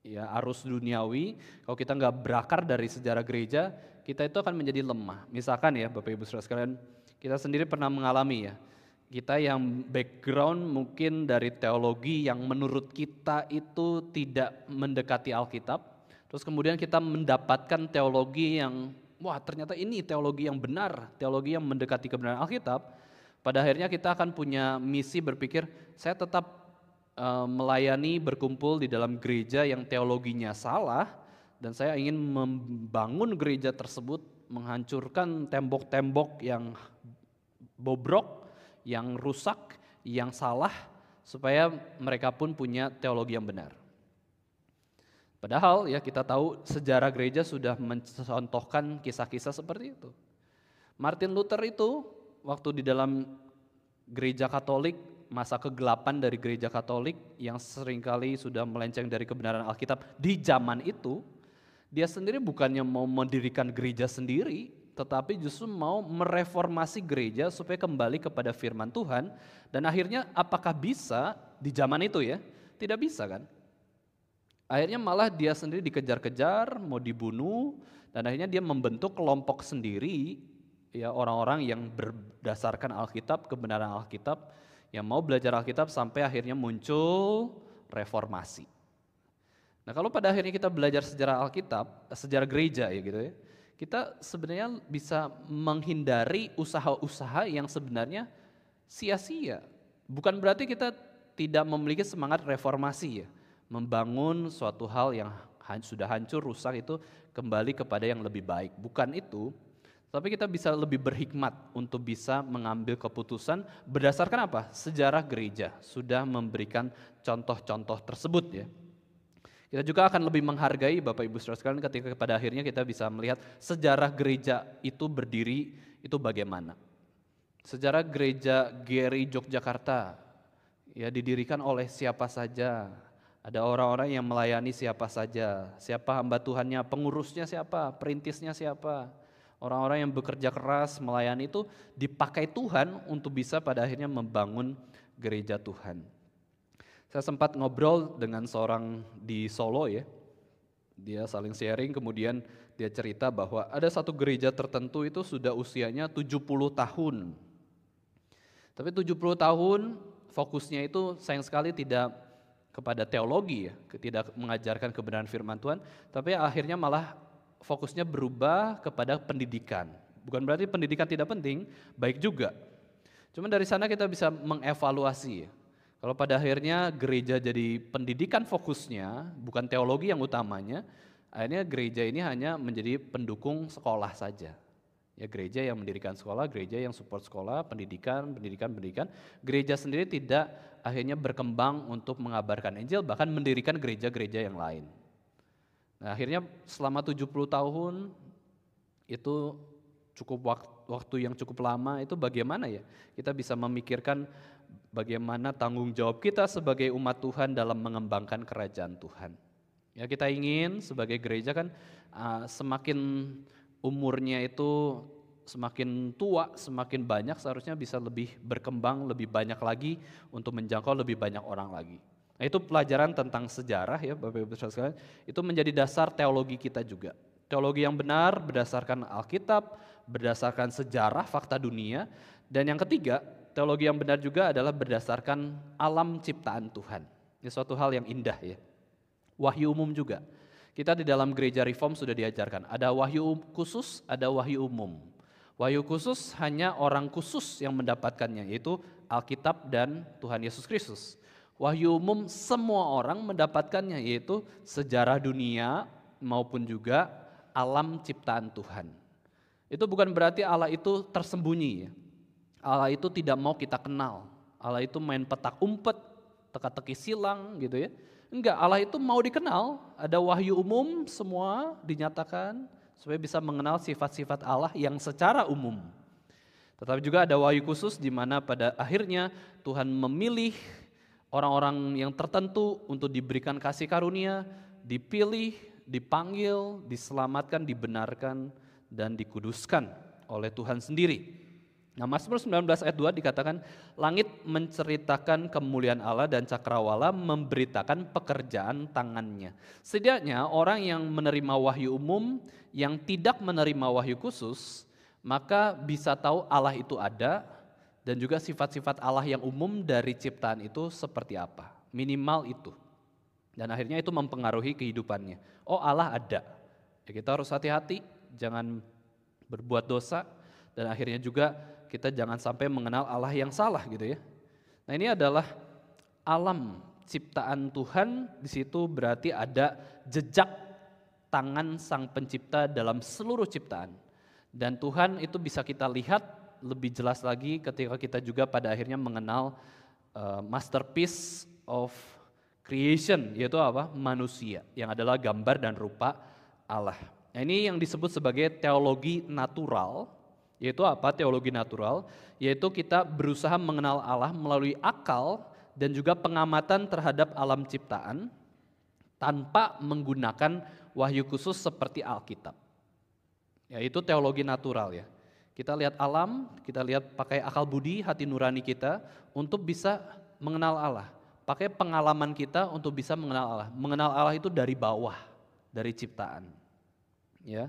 Ya, arus duniawi, kalau kita nggak berakar dari sejarah gereja, kita itu akan menjadi lemah. Misalkan ya Bapak Ibu Saudara sekalian, kita sendiri pernah mengalami ya, kita yang background mungkin dari teologi yang menurut kita itu tidak mendekati Alkitab, terus kemudian kita mendapatkan teologi yang, wah ternyata ini teologi yang benar, teologi yang mendekati kebenaran Alkitab, pada akhirnya kita akan punya misi berpikir, saya tetap melayani berkumpul di dalam gereja yang teologinya salah, dan saya ingin membangun gereja tersebut, menghancurkan tembok-tembok yang bobrok, yang rusak, yang salah, supaya mereka pun punya teologi yang benar. Padahal ya kita tahu sejarah gereja sudah mencontohkan kisah-kisah seperti itu. Martin Luther itu waktu di dalam gereja Katolik, masa kegelapan dari gereja Katolik yang seringkali sudah melenceng dari kebenaran Alkitab di zaman itu, dia sendiri bukannya mau mendirikan gereja sendiri, tetapi justru mau mereformasi gereja supaya kembali kepada firman Tuhan. Dan akhirnya apakah bisa di zaman itu ya? Tidak bisa kan? Akhirnya malah dia sendiri dikejar-kejar, mau dibunuh, dan akhirnya dia membentuk kelompok sendiri, ya orang-orang yang berdasarkan Alkitab, kebenaran Alkitab, yang mau belajar Alkitab sampai akhirnya muncul reformasi. Nah kalau pada akhirnya kita belajar sejarah Alkitab, sejarah gereja ya gitu ya, kita sebenarnya bisa menghindari usaha-usaha yang sebenarnya sia-sia. Bukan berarti kita tidak memiliki semangat reformasi ya, membangun suatu hal yang sudah hancur, rusak itu kembali kepada yang lebih baik. Bukan itu, tapi kita bisa lebih berhikmat untuk bisa mengambil keputusan berdasarkan apa? Sejarah gereja sudah memberikan contoh-contoh tersebut ya. Kita juga akan lebih menghargai Bapak Ibu Saudara sekalian ketika pada akhirnya kita bisa melihat sejarah gereja itu berdiri itu bagaimana. Sejarah gereja GRI Yogyakarta ya didirikan oleh siapa saja. Ada orang-orang yang melayani siapa saja. Siapa hamba Tuhannya, pengurusnya siapa, perintisnya siapa. Orang-orang yang bekerja keras melayani itu dipakai Tuhan untuk bisa pada akhirnya membangun gereja Tuhan. Saya sempat ngobrol dengan seorang di Solo ya, dia saling sharing kemudian Dia cerita bahwa ada satu gereja tertentu itu sudah usianya 70 tahun. Tapi 70 tahun fokusnya itu sayang sekali tidak kepada teologi ya, tidak mengajarkan kebenaran firman Tuhan, tapi akhirnya malah fokusnya berubah kepada pendidikan. Bukan berarti pendidikan tidak penting, baik juga. Cuma dari sana kita bisa mengevaluasi ya. Kalau pada akhirnya gereja jadi pendidikan fokusnya, bukan teologi yang utamanya, akhirnya gereja ini hanya menjadi pendukung sekolah saja. Ya, gereja yang mendirikan sekolah, gereja yang support sekolah, pendidikan. Gereja sendiri tidak akhirnya berkembang untuk mengabarkan Injil, bahkan mendirikan gereja-gereja yang lain. Nah, akhirnya selama 70 tahun itu cukup waktu yang cukup lama, itu bagaimana ya kita bisa memikirkan bagaimana tanggung jawab kita sebagai umat Tuhan dalam mengembangkan kerajaan Tuhan. Ya, kita ingin sebagai gereja kan semakin umurnya itu semakin tua, semakin banyak, seharusnya bisa lebih berkembang, lebih banyak lagi untuk menjangkau lebih banyak orang lagi. Nah, itu pelajaran tentang sejarah ya Bapak Ibu Saudara sekalian, itu menjadi dasar teologi kita juga. Teologi yang benar berdasarkan Alkitab, berdasarkan sejarah, fakta dunia, dan yang ketiga, teologi yang benar juga adalah berdasarkan alam ciptaan Tuhan. Ini suatu hal yang indah ya. Wahyu umum juga. Kita di dalam gereja reform sudah diajarkan, ada wahyu khusus, ada wahyu umum. Wahyu khusus hanya orang khusus yang mendapatkannya, yaitu Alkitab dan Tuhan Yesus Kristus. Wahyu umum semua orang mendapatkannya, yaitu sejarah dunia maupun juga alam ciptaan Tuhan. Itu bukan berarti Allah itu tersembunyi. Allah itu tidak mau kita kenal. Allah itu main petak umpet, teka-teki silang gitu ya. Enggak, Allah itu mau dikenal, ada wahyu umum semua dinyatakan supaya bisa mengenal sifat-sifat Allah yang secara umum. Tetapi juga ada wahyu khusus di mana pada akhirnya Tuhan memilih orang-orang yang tertentu untuk diberikan kasih karunia, dipilih, dipanggil, diselamatkan, dibenarkan, dan dikuduskan oleh Tuhan sendiri. Nah, Mazmur 19 ayat 2 dikatakan, langit menceritakan kemuliaan Allah dan cakrawala memberitakan pekerjaan tangannya. Setidaknya orang yang menerima wahyu umum, yang tidak menerima wahyu khusus, maka bisa tahu Allah itu ada dan juga sifat-sifat Allah yang umum dari ciptaan itu seperti apa. Minimal itu. Dan akhirnya itu mempengaruhi kehidupannya. Oh, Allah ada. Ya, kita harus hati-hati, jangan berbuat dosa, dan akhirnya juga kita jangan sampai mengenal Allah yang salah gitu ya. Nah, ini adalah alam ciptaan Tuhan, di situ berarti ada jejak tangan Sang Pencipta dalam seluruh ciptaan. Dan Tuhan itu bisa kita lihat lebih jelas lagi ketika kita juga pada akhirnya mengenal masterpiece of creation, yaitu apa? Manusia, yang adalah gambar dan rupa Allah. Nah, ini yang disebut sebagai teologi natural. Yaitu apa? Teologi natural, yaitu kita berusaha mengenal Allah melalui akal dan juga pengamatan terhadap alam ciptaan tanpa menggunakan wahyu khusus seperti Alkitab. Yaitu teologi natural ya. Kita lihat alam, kita lihat pakai akal budi, hati nurani kita untuk bisa mengenal Allah. Pakai pengalaman kita untuk bisa mengenal Allah. Mengenal Allah itu dari bawah, dari ciptaan. Ya.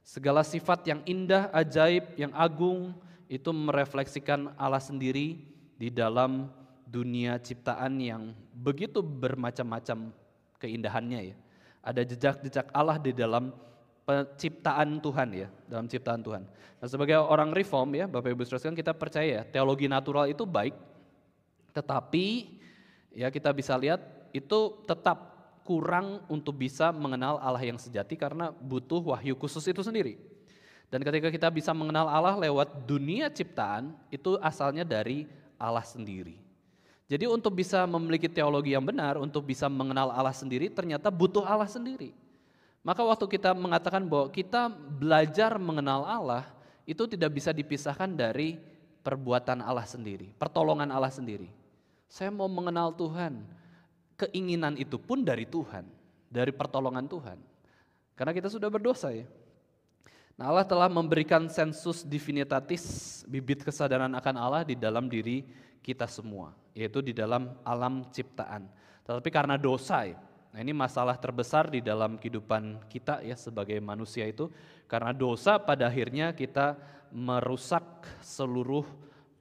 Segala sifat yang indah, ajaib, yang agung itu merefleksikan Allah sendiri di dalam dunia ciptaan yang begitu bermacam-macam keindahannya ya. Ada jejak-jejak Allah di dalam penciptaan Tuhan ya, dalam ciptaan Tuhan. Nah, sebagai orang reform ya, Bapak Ibu Saudara kita percaya ya, teologi natural itu baik, tetapi ya kita bisa lihat itu tetap kurang untuk bisa mengenal Allah yang sejati karena butuh wahyu khusus itu sendiri. Dan ketika kita bisa mengenal Allah lewat dunia ciptaan, itu asalnya dari Allah sendiri. Jadi untuk bisa memiliki teologi yang benar, untuk bisa mengenal Allah sendiri, ternyata butuh Allah sendiri. Maka waktu kita mengatakan bahwa kita belajar mengenal Allah, itu tidak bisa dipisahkan dari perbuatan Allah sendiri, pertolongan Allah sendiri. Saya mau mengenal Tuhan, keinginan itu pun dari Tuhan, dari pertolongan Tuhan. Karena kita sudah berdosa ya. Nah, Allah telah memberikan sensus divinitatis, bibit kesadaran akan Allah di dalam diri kita semua, yaitu di dalam alam ciptaan. Tetapi karena dosa ya, Nah, ini masalah terbesar di dalam kehidupan kita ya sebagai manusia itu, karena dosa pada akhirnya kita merusak seluruh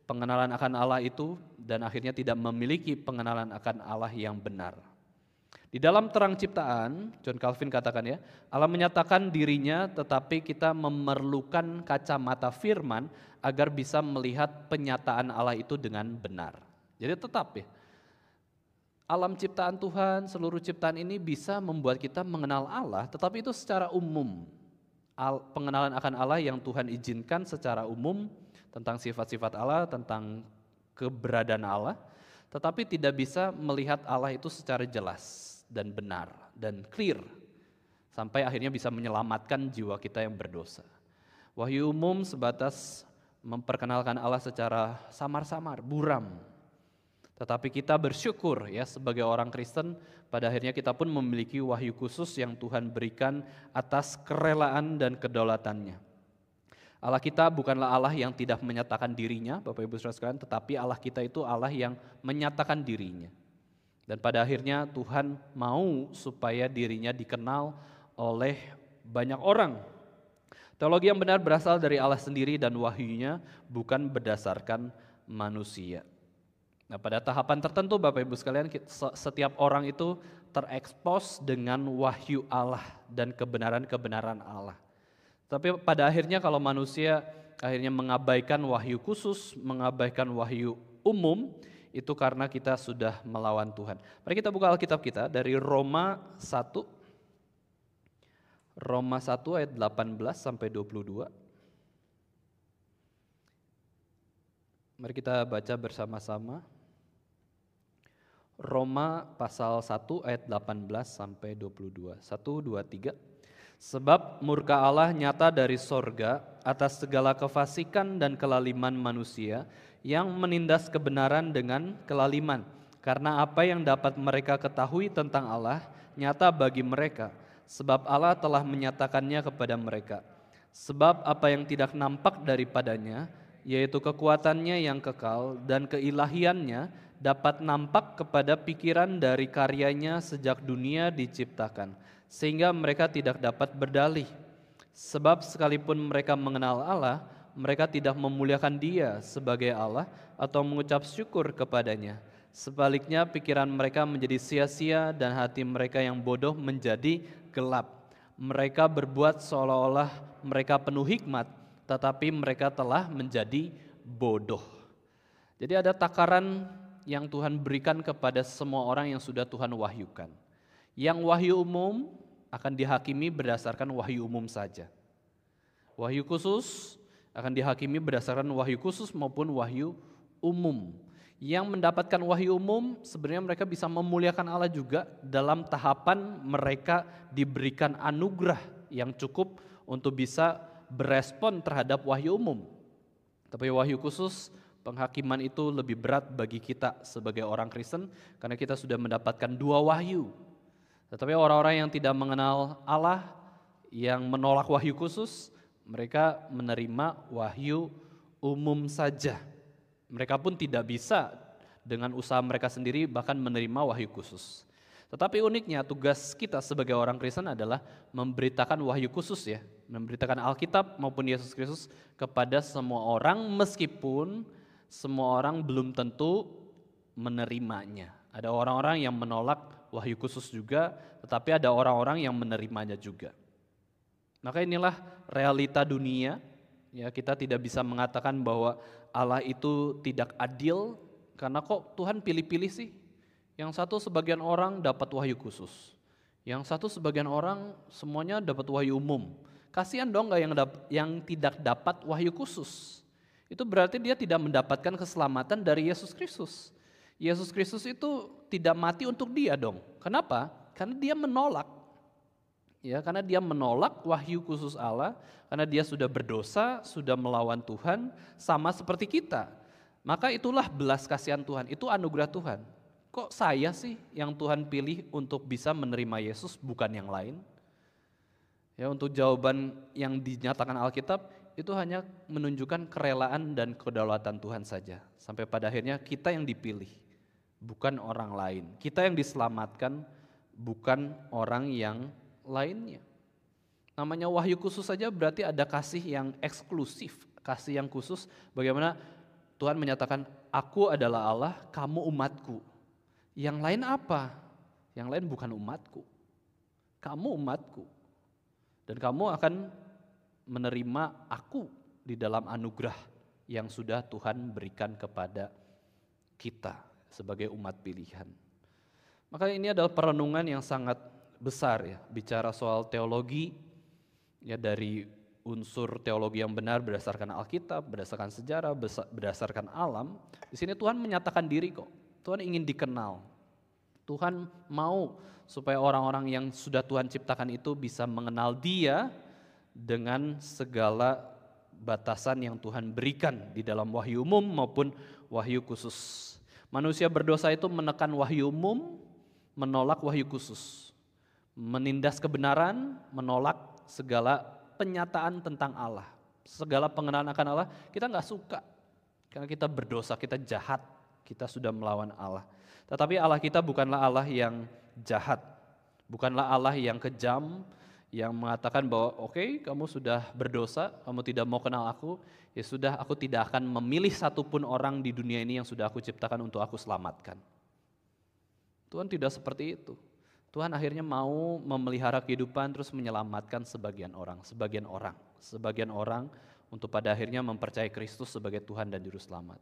pengenalan akan Allah itu dan akhirnya tidak memiliki pengenalan akan Allah yang benar. Di dalam terang ciptaan, John Calvin katakan ya, Allah menyatakan dirinya tetapi kita memerlukan kacamata firman agar bisa melihat penyataan Allah itu dengan benar. Jadi tetap ya, alam ciptaan Tuhan, seluruh ciptaan ini bisa membuat kita mengenal Allah, tetapi itu secara umum. Pengenalan akan Allah yang Tuhan izinkan secara umum tentang sifat-sifat Allah, tentang keberadaan Allah, tetapi tidak bisa melihat Allah itu secara jelas dan benar dan clear, sampai akhirnya bisa menyelamatkan jiwa kita yang berdosa. Wahyu umum sebatas memperkenalkan Allah secara samar-samar, buram. Tetapi kita bersyukur ya sebagai orang Kristen, pada akhirnya kita pun memiliki wahyu khusus yang Tuhan berikan atas kerelaan dan kedaulatannya. Allah kita bukanlah Allah yang tidak menyatakan dirinya, Bapak Ibu Saudara sekalian, tetapi Allah kita itu Allah yang menyatakan dirinya. Dan pada akhirnya Tuhan mau supaya dirinya dikenal oleh banyak orang. Teologi yang benar berasal dari Allah sendiri dan wahyunya bukan berdasarkan manusia. Nah, pada tahapan tertentu Bapak Ibu sekalian, setiap orang itu terekspos dengan wahyu Allah dan kebenaran-kebenaran Allah. Tapi pada akhirnya kalau manusia akhirnya mengabaikan wahyu khusus, mengabaikan wahyu umum, itu karena kita sudah melawan Tuhan. Mari kita buka Alkitab kita dari Roma 1. Roma 1 ayat 18 sampai 22. Mari kita baca bersama-sama. Roma pasal 1 ayat 18 sampai 22. 1, 2, 3. Sebab murka Allah nyata dari sorga atas segala kefasikan dan kelaliman manusia yang menindas kebenaran dengan kelaliman. Karena apa yang dapat mereka ketahui tentang Allah nyata bagi mereka, sebab Allah telah menyatakannya kepada mereka. Sebab apa yang tidak nampak daripadanya, yaitu kekuatannya yang kekal dan keilahiannya, dapat nampak kepada pikiran dari karyanya sejak dunia diciptakan, sehingga mereka tidak dapat berdalih. Sebab sekalipun mereka mengenal Allah, mereka tidak memuliakan Dia sebagai Allah atau mengucap syukur kepadanya. Sebaliknya pikiran mereka menjadi sia-sia dan hati mereka yang bodoh menjadi gelap. Mereka berbuat seolah-olah mereka penuh hikmat, tetapi mereka telah menjadi bodoh. Jadi ada takaran yang Tuhan berikan kepada semua orang yang sudah Tuhan wahyukan. Yang wahyu umum akan dihakimi berdasarkan wahyu umum saja. Wahyu khusus akan dihakimi berdasarkan wahyu khusus maupun wahyu umum. Yang mendapatkan wahyu umum sebenarnya mereka bisa memuliakan Allah juga dalam tahapan mereka diberikan anugerah yang cukup untuk bisa berespon terhadap wahyu umum. Tapi wahyu khusus, penghakiman itu lebih berat bagi kita sebagai orang Kristen karena kita sudah mendapatkan dua wahyu. Tetapi orang-orang yang tidak mengenal Allah, yang menolak wahyu khusus, mereka menerima wahyu umum saja. Mereka pun tidak bisa dengan usaha mereka sendiri bahkan menerima wahyu khusus. Tetapi uniknya tugas kita sebagai orang Kristen adalah memberitakan wahyu khusus ya, memberitakan Alkitab maupun Yesus Kristus kepada semua orang meskipun semua orang belum tentu menerimanya. Ada orang-orang yang menolak wahyu khusus juga, tetapi ada orang-orang yang menerimanya juga. Maka inilah realita dunia. Ya, kita tidak bisa mengatakan bahwa Allah itu tidak adil, karena kok Tuhan pilih-pilih sih? Yang satu sebagian orang dapat wahyu khusus, yang satu sebagian orang semuanya dapat wahyu umum. Kasihan dong nggak yang tidak dapat wahyu khusus? Itu berarti dia tidak mendapatkan keselamatan dari Yesus Kristus. Yesus Kristus itu tidak mati untuk dia dong. Kenapa? Karena dia menolak. Ya, karena dia menolak wahyu khusus Allah, karena dia sudah berdosa, sudah melawan Tuhan, sama seperti kita. Maka itulah belas kasihan Tuhan, itu anugerah Tuhan. Kok saya sih yang Tuhan pilih untuk bisa menerima Yesus, bukan yang lain? Ya, untuk jawaban yang dinyatakan Alkitab, itu hanya menunjukkan kerelaan dan kedaulatan Tuhan saja. Sampai pada akhirnya kita yang dipilih, bukan orang lain. Kita yang diselamatkan bukan orang yang lainnya. Namanya wahyu khusus saja berarti ada kasih yang eksklusif, kasih yang khusus. Bagaimana Tuhan menyatakan, aku adalah Allah, kamu umatku. Yang lain apa? Yang lain bukan umatku. Kamu umatku. Dan kamu akan menerima aku di dalam anugerah yang sudah Tuhan berikan kepada kita sebagai umat pilihan. Maka ini adalah perenungan yang sangat besar ya, bicara soal teologi ya, dari unsur teologi yang benar berdasarkan Alkitab, berdasarkan sejarah, berdasarkan alam. Di sini Tuhan menyatakan diri kok. Tuhan ingin dikenal. Tuhan mau supaya orang-orang yang sudah Tuhan ciptakan itu bisa mengenal Dia dengan segala batasan yang Tuhan berikan di dalam wahyu umum maupun wahyu khusus. Manusia berdosa itu menekan wahyu umum, menolak wahyu khusus. Menindas kebenaran, menolak segala penyataan tentang Allah. Segala pengenalan akan Allah kita nggak suka. Karena kita berdosa, kita jahat, kita sudah melawan Allah. Tetapi Allah kita bukanlah Allah yang jahat. Bukanlah Allah yang kejam, yang mengatakan bahwa oke, kamu sudah berdosa, kamu tidak mau kenal aku, ya sudah, aku tidak akan memilih satupun orang di dunia ini yang sudah aku ciptakan untuk aku selamatkan. Tuhan tidak seperti itu. Tuhan akhirnya mau memelihara kehidupan terus menyelamatkan sebagian orang untuk pada akhirnya mempercayai Kristus sebagai Tuhan dan Juru Selamat.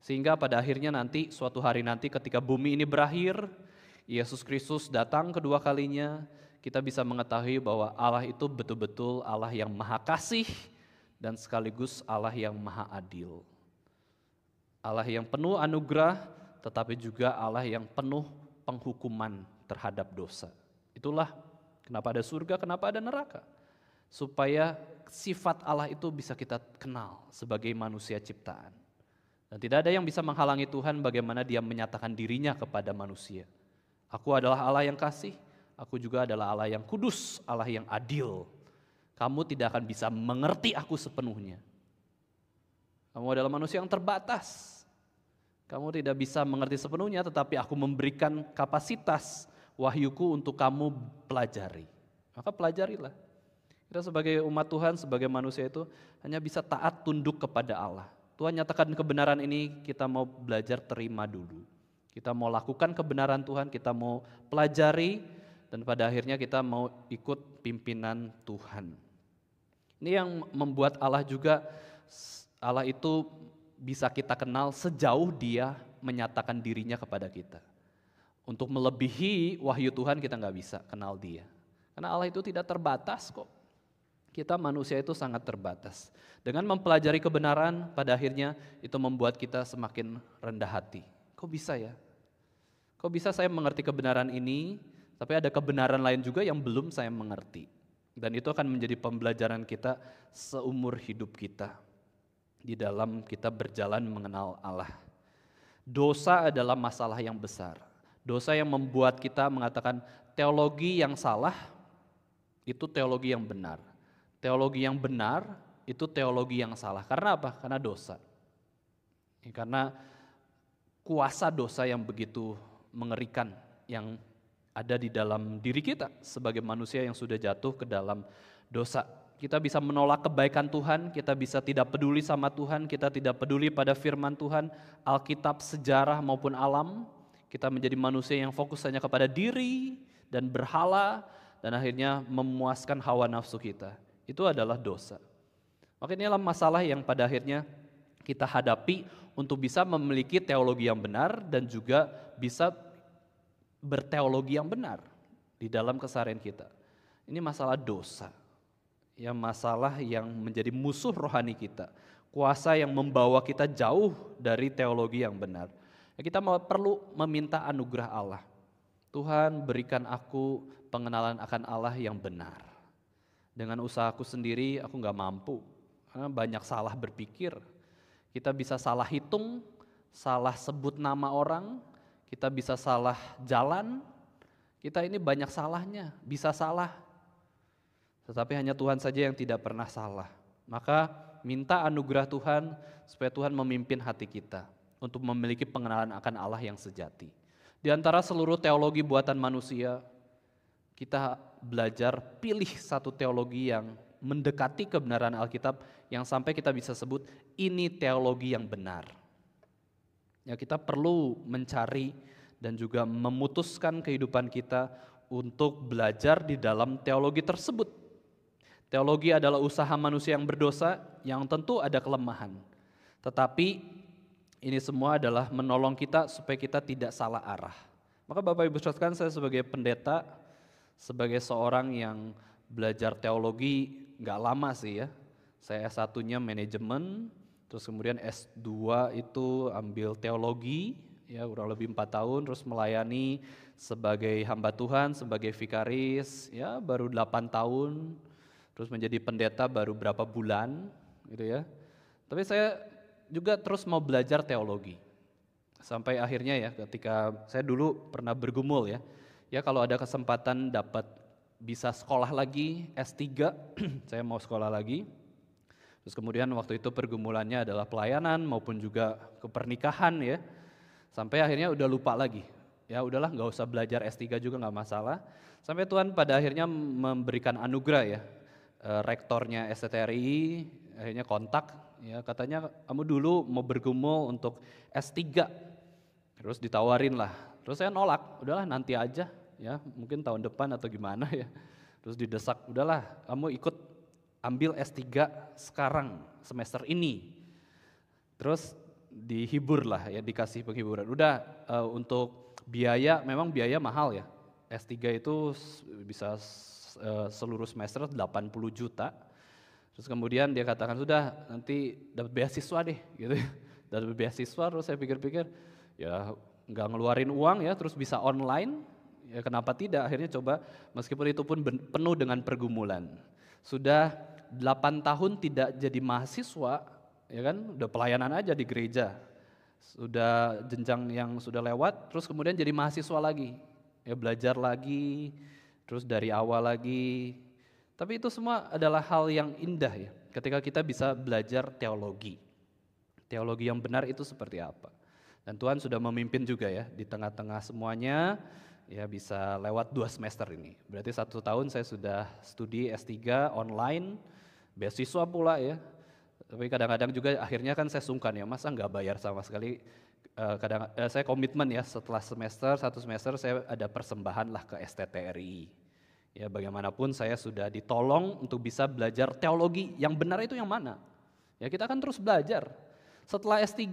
Sehingga pada akhirnya nanti, suatu hari nanti ketika bumi ini berakhir, Yesus Kristus datang kedua kalinya, kita bisa mengetahui bahwa Allah itu betul-betul Allah yang maha kasih dan sekaligus Allah yang maha adil. Allah yang penuh anugerah tetapi juga Allah yang penuh penghukuman terhadap dosa. Itulah kenapa ada surga, kenapa ada neraka. Supaya sifat Allah itu bisa kita kenal sebagai manusia ciptaan. Dan tidak ada yang bisa menghalangi Tuhan bagaimana Dia menyatakan dirinya kepada manusia. Aku adalah Allah yang kasih, aku juga adalah Allah yang kudus, Allah yang adil. Kamu tidak akan bisa mengerti aku sepenuhnya. Kamu adalah manusia yang terbatas. Kamu tidak bisa mengerti sepenuhnya, tetapi aku memberikan kapasitas wahyuku untuk kamu pelajari. Maka pelajarilah. Kita sebagai umat Tuhan, sebagai manusia itu hanya bisa taat tunduk kepada Allah. Tuhan nyatakan kebenaran ini, kita mau belajar terima dulu. Kita mau lakukan kebenaran Tuhan, kita mau pelajari, dan pada akhirnya kita mau ikut pimpinan Tuhan. Ini yang membuat Allah juga, Allah itu bisa kita kenal sejauh Dia menyatakan dirinya kepada kita. Untuk melebihi wahyu Tuhan kita nggak bisa kenal Dia. Karena Allah itu tidak terbatas kok. Kita manusia itu sangat terbatas. Dengan mempelajari kebenaran pada akhirnya itu membuat kita semakin rendah hati. Kok bisa ya? Kok bisa saya mengerti kebenaran ini, tapi ada kebenaran lain juga yang belum saya mengerti. Dan itu akan menjadi pembelajaran kita seumur hidup kita. Di dalam kita berjalan mengenal Allah. Dosa adalah masalah yang besar. Dosa yang membuat kita mengatakan teologi yang salah itu teologi yang benar. Teologi yang benar itu teologi yang salah. Karena apa? Karena dosa. Karena kuasa dosa yang begitu mengerikan yang ada di dalam diri kita sebagai manusia yang sudah jatuh ke dalam dosa. Kita bisa menolak kebaikan Tuhan, kita bisa tidak peduli sama Tuhan, kita tidak peduli pada firman Tuhan, Alkitab, sejarah maupun alam. Kita menjadi manusia yang fokus hanya kepada diri dan berhala dan akhirnya memuaskan hawa nafsu kita. Itu adalah dosa. Maka inilah masalah yang pada akhirnya kita hadapi untuk bisa memiliki teologi yang benar dan juga bisa berteologi yang benar di dalam keseharian kita. Ini masalah dosa. Ya, masalah yang menjadi musuh rohani kita, kuasa yang membawa kita jauh dari teologi yang benar. Ya, kita perlu meminta anugerah Allah. Tuhan, berikan aku pengenalan akan Allah yang benar. Dengan usahaku sendiri aku gak mampu, karena banyak salah berpikir. Kita bisa salah hitung, salah sebut nama orang, kita bisa salah jalan, kita ini banyak salahnya, bisa salah. Tetapi hanya Tuhan saja yang tidak pernah salah. Maka minta anugerah Tuhan supaya Tuhan memimpin hati kita untuk memiliki pengenalan akan Allah yang sejati. Di antara seluruh teologi buatan manusia, kita belajar pilih satu teologi yang mendekati kebenaran Alkitab yang sampai kita bisa sebut ini teologi yang benar. Ya, kita perlu mencari dan juga memutuskan kehidupan kita untuk belajar di dalam teologi tersebut. Teologi adalah usaha manusia yang berdosa yang tentu ada kelemahan. Tetapi ini semua adalah menolong kita supaya kita tidak salah arah. Maka Bapak Ibu sekalian, saya sebagai pendeta, sebagai seorang yang belajar teologi nggak lama sih ya. Saya S1-nya manajemen, terus kemudian S2 itu ambil teologi, ya kurang lebih 4 tahun, terus melayani sebagai hamba Tuhan, sebagai vikaris, ya baru 8 tahun, terus menjadi pendeta baru berapa bulan gitu ya. Tapi saya juga terus mau belajar teologi. Sampai akhirnya ya ketika saya dulu pernah bergumul ya kalau ada kesempatan dapat bisa sekolah lagi S3, saya mau sekolah lagi. Terus kemudian waktu itu pergumulannya adalah pelayanan maupun juga kepernikahan ya. Sampai akhirnya udah lupa lagi. Ya udahlah nggak usah belajar S3 juga nggak masalah. Sampai Tuhan pada akhirnya memberikan anugerah ya. Rektornya STTRI akhirnya kontak ya, katanya kamu dulu mau bergumul untuk S3. Terus ditawarin lah. Terus saya nolak, udahlah nanti aja ya, mungkin tahun depan atau gimana ya. Terus didesak, udahlah kamu ikut ambil S3 sekarang semester ini. Terus dihibur lah ya, dikasih penghiburan. Udah untuk biaya, memang biaya mahal ya. S3 itu bisa seluruh semester 80 juta. Terus kemudian dia katakan sudah nanti dapat beasiswa deh gitu ya. Dapat beasiswa, terus saya pikir-pikir ya nggak ngeluarin uang ya, terus bisa online, ya kenapa tidak, akhirnya coba meskipun itu pun penuh dengan pergumulan. Sudah 8 tahun tidak jadi mahasiswa, ya kan, udah pelayanan aja di gereja, sudah jenjang yang sudah lewat, terus kemudian jadi mahasiswa lagi, ya belajar lagi, terus dari awal lagi. Tapi itu semua adalah hal yang indah ya, ketika kita bisa belajar teologi. Teologi yang benar itu seperti apa. Dan Tuhan sudah memimpin juga ya di tengah-tengah semuanya, ya bisa lewat 2 semester ini. Berarti 1 tahun saya sudah studi S3 online, beasiswa pula ya. Tapi kadang-kadang juga akhirnya kan saya sungkan ya, masa nggak bayar sama sekali. Saya komitmen ya setelah 1 semester saya ada persembahan lah ke STTRI. Ya bagaimanapun saya sudah ditolong untuk bisa belajar teologi yang benar itu yang mana. Ya kita kan terus belajar. Setelah S3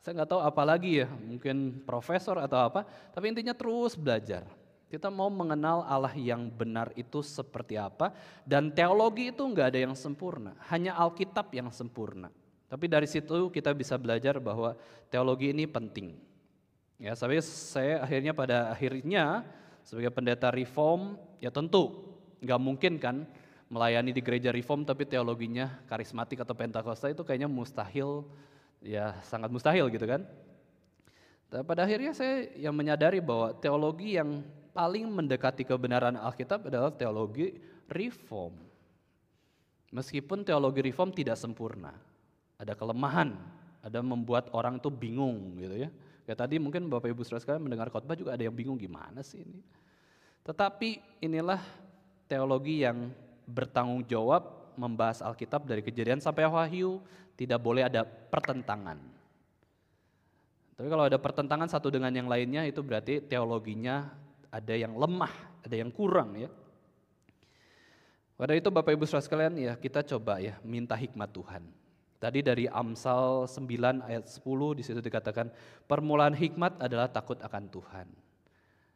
saya nggak tahu apa lagi ya, mungkin profesor atau apa, tapi intinya terus belajar. Kita mau mengenal Allah yang benar itu seperti apa, dan teologi itu nggak ada yang sempurna, hanya Alkitab yang sempurna. Tapi dari situ kita bisa belajar bahwa teologi ini penting. Ya, saya akhirnya pada akhirnya sebagai pendeta reform, ya tentu nggak mungkin kan melayani di gereja reform tapi teologinya karismatik atau pentakosta, itu kayaknya mustahil. Ya sangat mustahil gitu kan. Dan pada akhirnya saya yang menyadari bahwa teologi yang paling mendekati kebenaran Alkitab adalah teologi reform. Meskipun teologi reform tidak sempurna, ada kelemahan, ada membuat orang itu bingung gitu ya. Kayak tadi mungkin Bapak Ibu Saudara sekalian mendengar khotbah juga ada yang bingung gimana sih ini. Tetapi inilah teologi yang bertanggung jawab membahas Alkitab dari Kejadian sampai Wahyu, tidak boleh ada pertentangan. Tapi kalau ada pertentangan satu dengan yang lainnya itu berarti teologinya ada yang lemah, ada yang kurang ya. Pada itu Bapak Ibu Saudara sekalian ya kita coba ya minta hikmat Tuhan. Tadi dari Amsal 9 ayat 10 di situ dikatakan permulaan hikmat adalah takut akan Tuhan.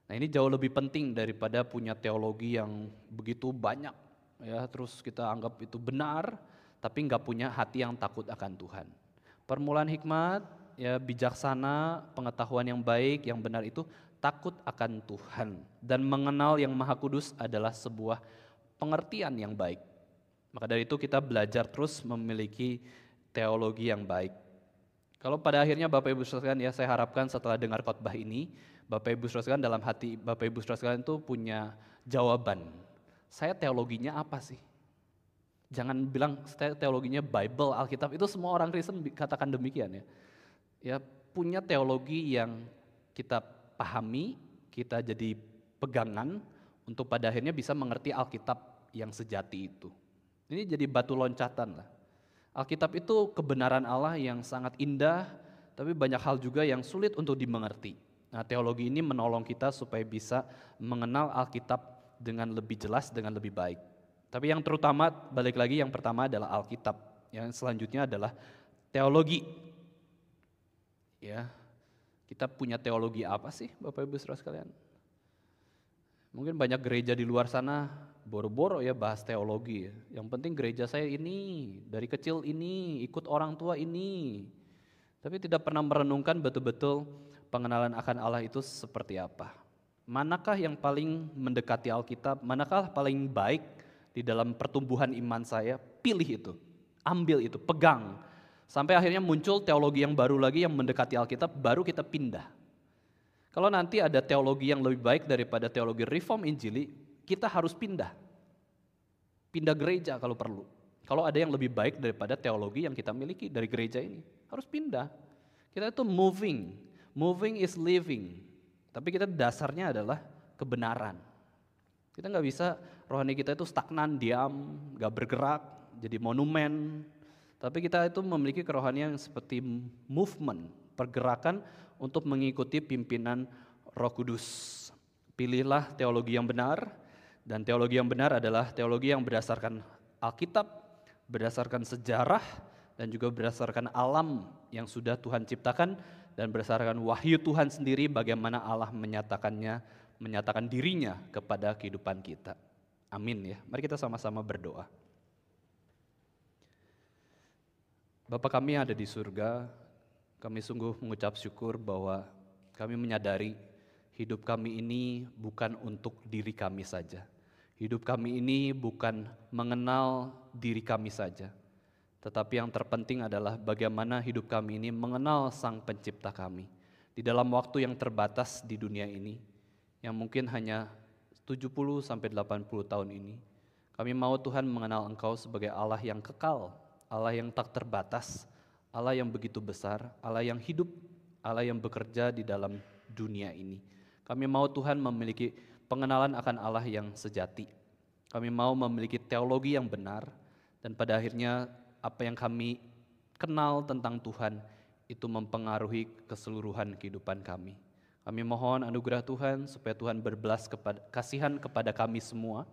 Nah ini jauh lebih penting daripada punya teologi yang begitu banyak ya, terus kita anggap itu benar, tapi nggak punya hati yang takut akan Tuhan. Permulaan hikmat, ya bijaksana, pengetahuan yang baik, yang benar itu takut akan Tuhan. Dan mengenal yang Maha Kudus adalah sebuah pengertian yang baik. Maka dari itu kita belajar terus memiliki teologi yang baik. Kalau pada akhirnya Bapak Ibu Saudara sekalian ya saya harapkan setelah dengar khotbah ini, Bapak Ibu Saudara sekalian dalam hati Bapak Ibu Saudara sekalian itu punya jawaban. Saya teologinya apa sih? Jangan bilang teologinya Bible, Alkitab, itu semua orang Kristen katakan demikian ya. Ya punya teologi yang kita pahami, kita jadi pegangan untuk pada akhirnya bisa mengerti Alkitab yang sejati itu. Ini jadi batu loncatan lah. Alkitab itu kebenaran Allah yang sangat indah, tapi banyak hal juga yang sulit untuk dimengerti. Nah, teologi ini menolong kita supaya bisa mengenal Alkitab dengan lebih jelas, dengan lebih baik. Tapi yang terutama, balik lagi, yang pertama adalah Alkitab. Yang selanjutnya adalah teologi. Ya, kita punya teologi apa sih, Bapak Ibu Saudara sekalian? Mungkin banyak gereja di luar sana boro-boro ya bahas teologi. Yang penting gereja saya ini, dari kecil ini, ikut orang tua ini. Tapi tidak pernah merenungkan betul-betul pengenalan akan Allah itu seperti apa. Manakah yang paling mendekati Alkitab, manakah paling baik di dalam pertumbuhan iman saya? Pilih itu, ambil itu, pegang. Sampai akhirnya muncul teologi yang baru lagi yang mendekati Alkitab, baru kita pindah. Kalau nanti ada teologi yang lebih baik daripada teologi reform Injili, kita harus pindah. Pindah gereja kalau perlu. Kalau ada yang lebih baik daripada teologi yang kita miliki dari gereja ini, harus pindah. Kita itu moving is living. Tapi kita dasarnya adalah kebenaran. Kita nggak bisa rohani kita itu stagnan, diam, nggak bergerak, jadi monumen. Tapi kita itu memiliki kerohanian yang seperti movement, pergerakan untuk mengikuti pimpinan Roh Kudus. Pilihlah teologi yang benar, dan teologi yang benar adalah teologi yang berdasarkan Alkitab, berdasarkan sejarah, dan juga berdasarkan alam yang sudah Tuhan ciptakan, dan berdasarkan wahyu Tuhan sendiri bagaimana Allah menyatakan dirinya kepada kehidupan kita. Amin ya. Mari kita sama-sama berdoa. Bapa kami yang ada di surga, kami sungguh mengucap syukur bahwa kami menyadari hidup kami ini bukan untuk diri kami saja. Hidup kami ini bukan mengenal diri kami saja. Tetapi yang terpenting adalah bagaimana hidup kami ini mengenal Sang Pencipta kami. Di dalam waktu yang terbatas di dunia ini, yang mungkin hanya 70-80 tahun ini, kami mau Tuhan mengenal Engkau sebagai Allah yang kekal, Allah yang tak terbatas, Allah yang begitu besar, Allah yang hidup, Allah yang bekerja di dalam dunia ini. Kami mau Tuhan memiliki pengenalan akan Allah yang sejati. Kami mau memiliki teologi yang benar, dan pada akhirnya apa yang kami kenal tentang Tuhan itu mempengaruhi keseluruhan kehidupan kami. Kami mohon anugerah Tuhan supaya Tuhan berbelas kasihan kepada kami semua,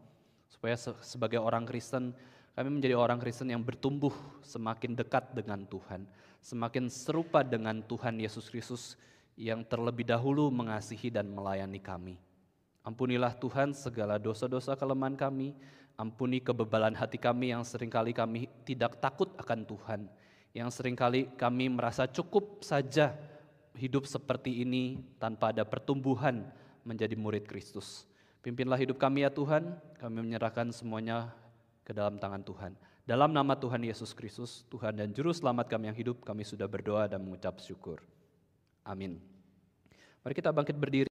supaya sebagai orang Kristen kami menjadi orang Kristen yang bertumbuh semakin dekat dengan Tuhan, semakin serupa dengan Tuhan Yesus Kristus yang terlebih dahulu mengasihi dan melayani kami. Ampunilah Tuhan segala dosa-dosa kelemahan kami, ampuni kebebalan hati kami yang seringkali kami tidak takut akan Tuhan, yang seringkali kami merasa cukup saja hidup seperti ini tanpa ada pertumbuhan menjadi murid Kristus. Pimpinlah hidup kami ya Tuhan, kami menyerahkan semuanya ke dalam tangan Tuhan. Dalam nama Tuhan Yesus Kristus, Tuhan dan Juru Selamat kami yang hidup, kami sudah berdoa dan mengucap syukur. Amin. Mari kita bangkit berdiri.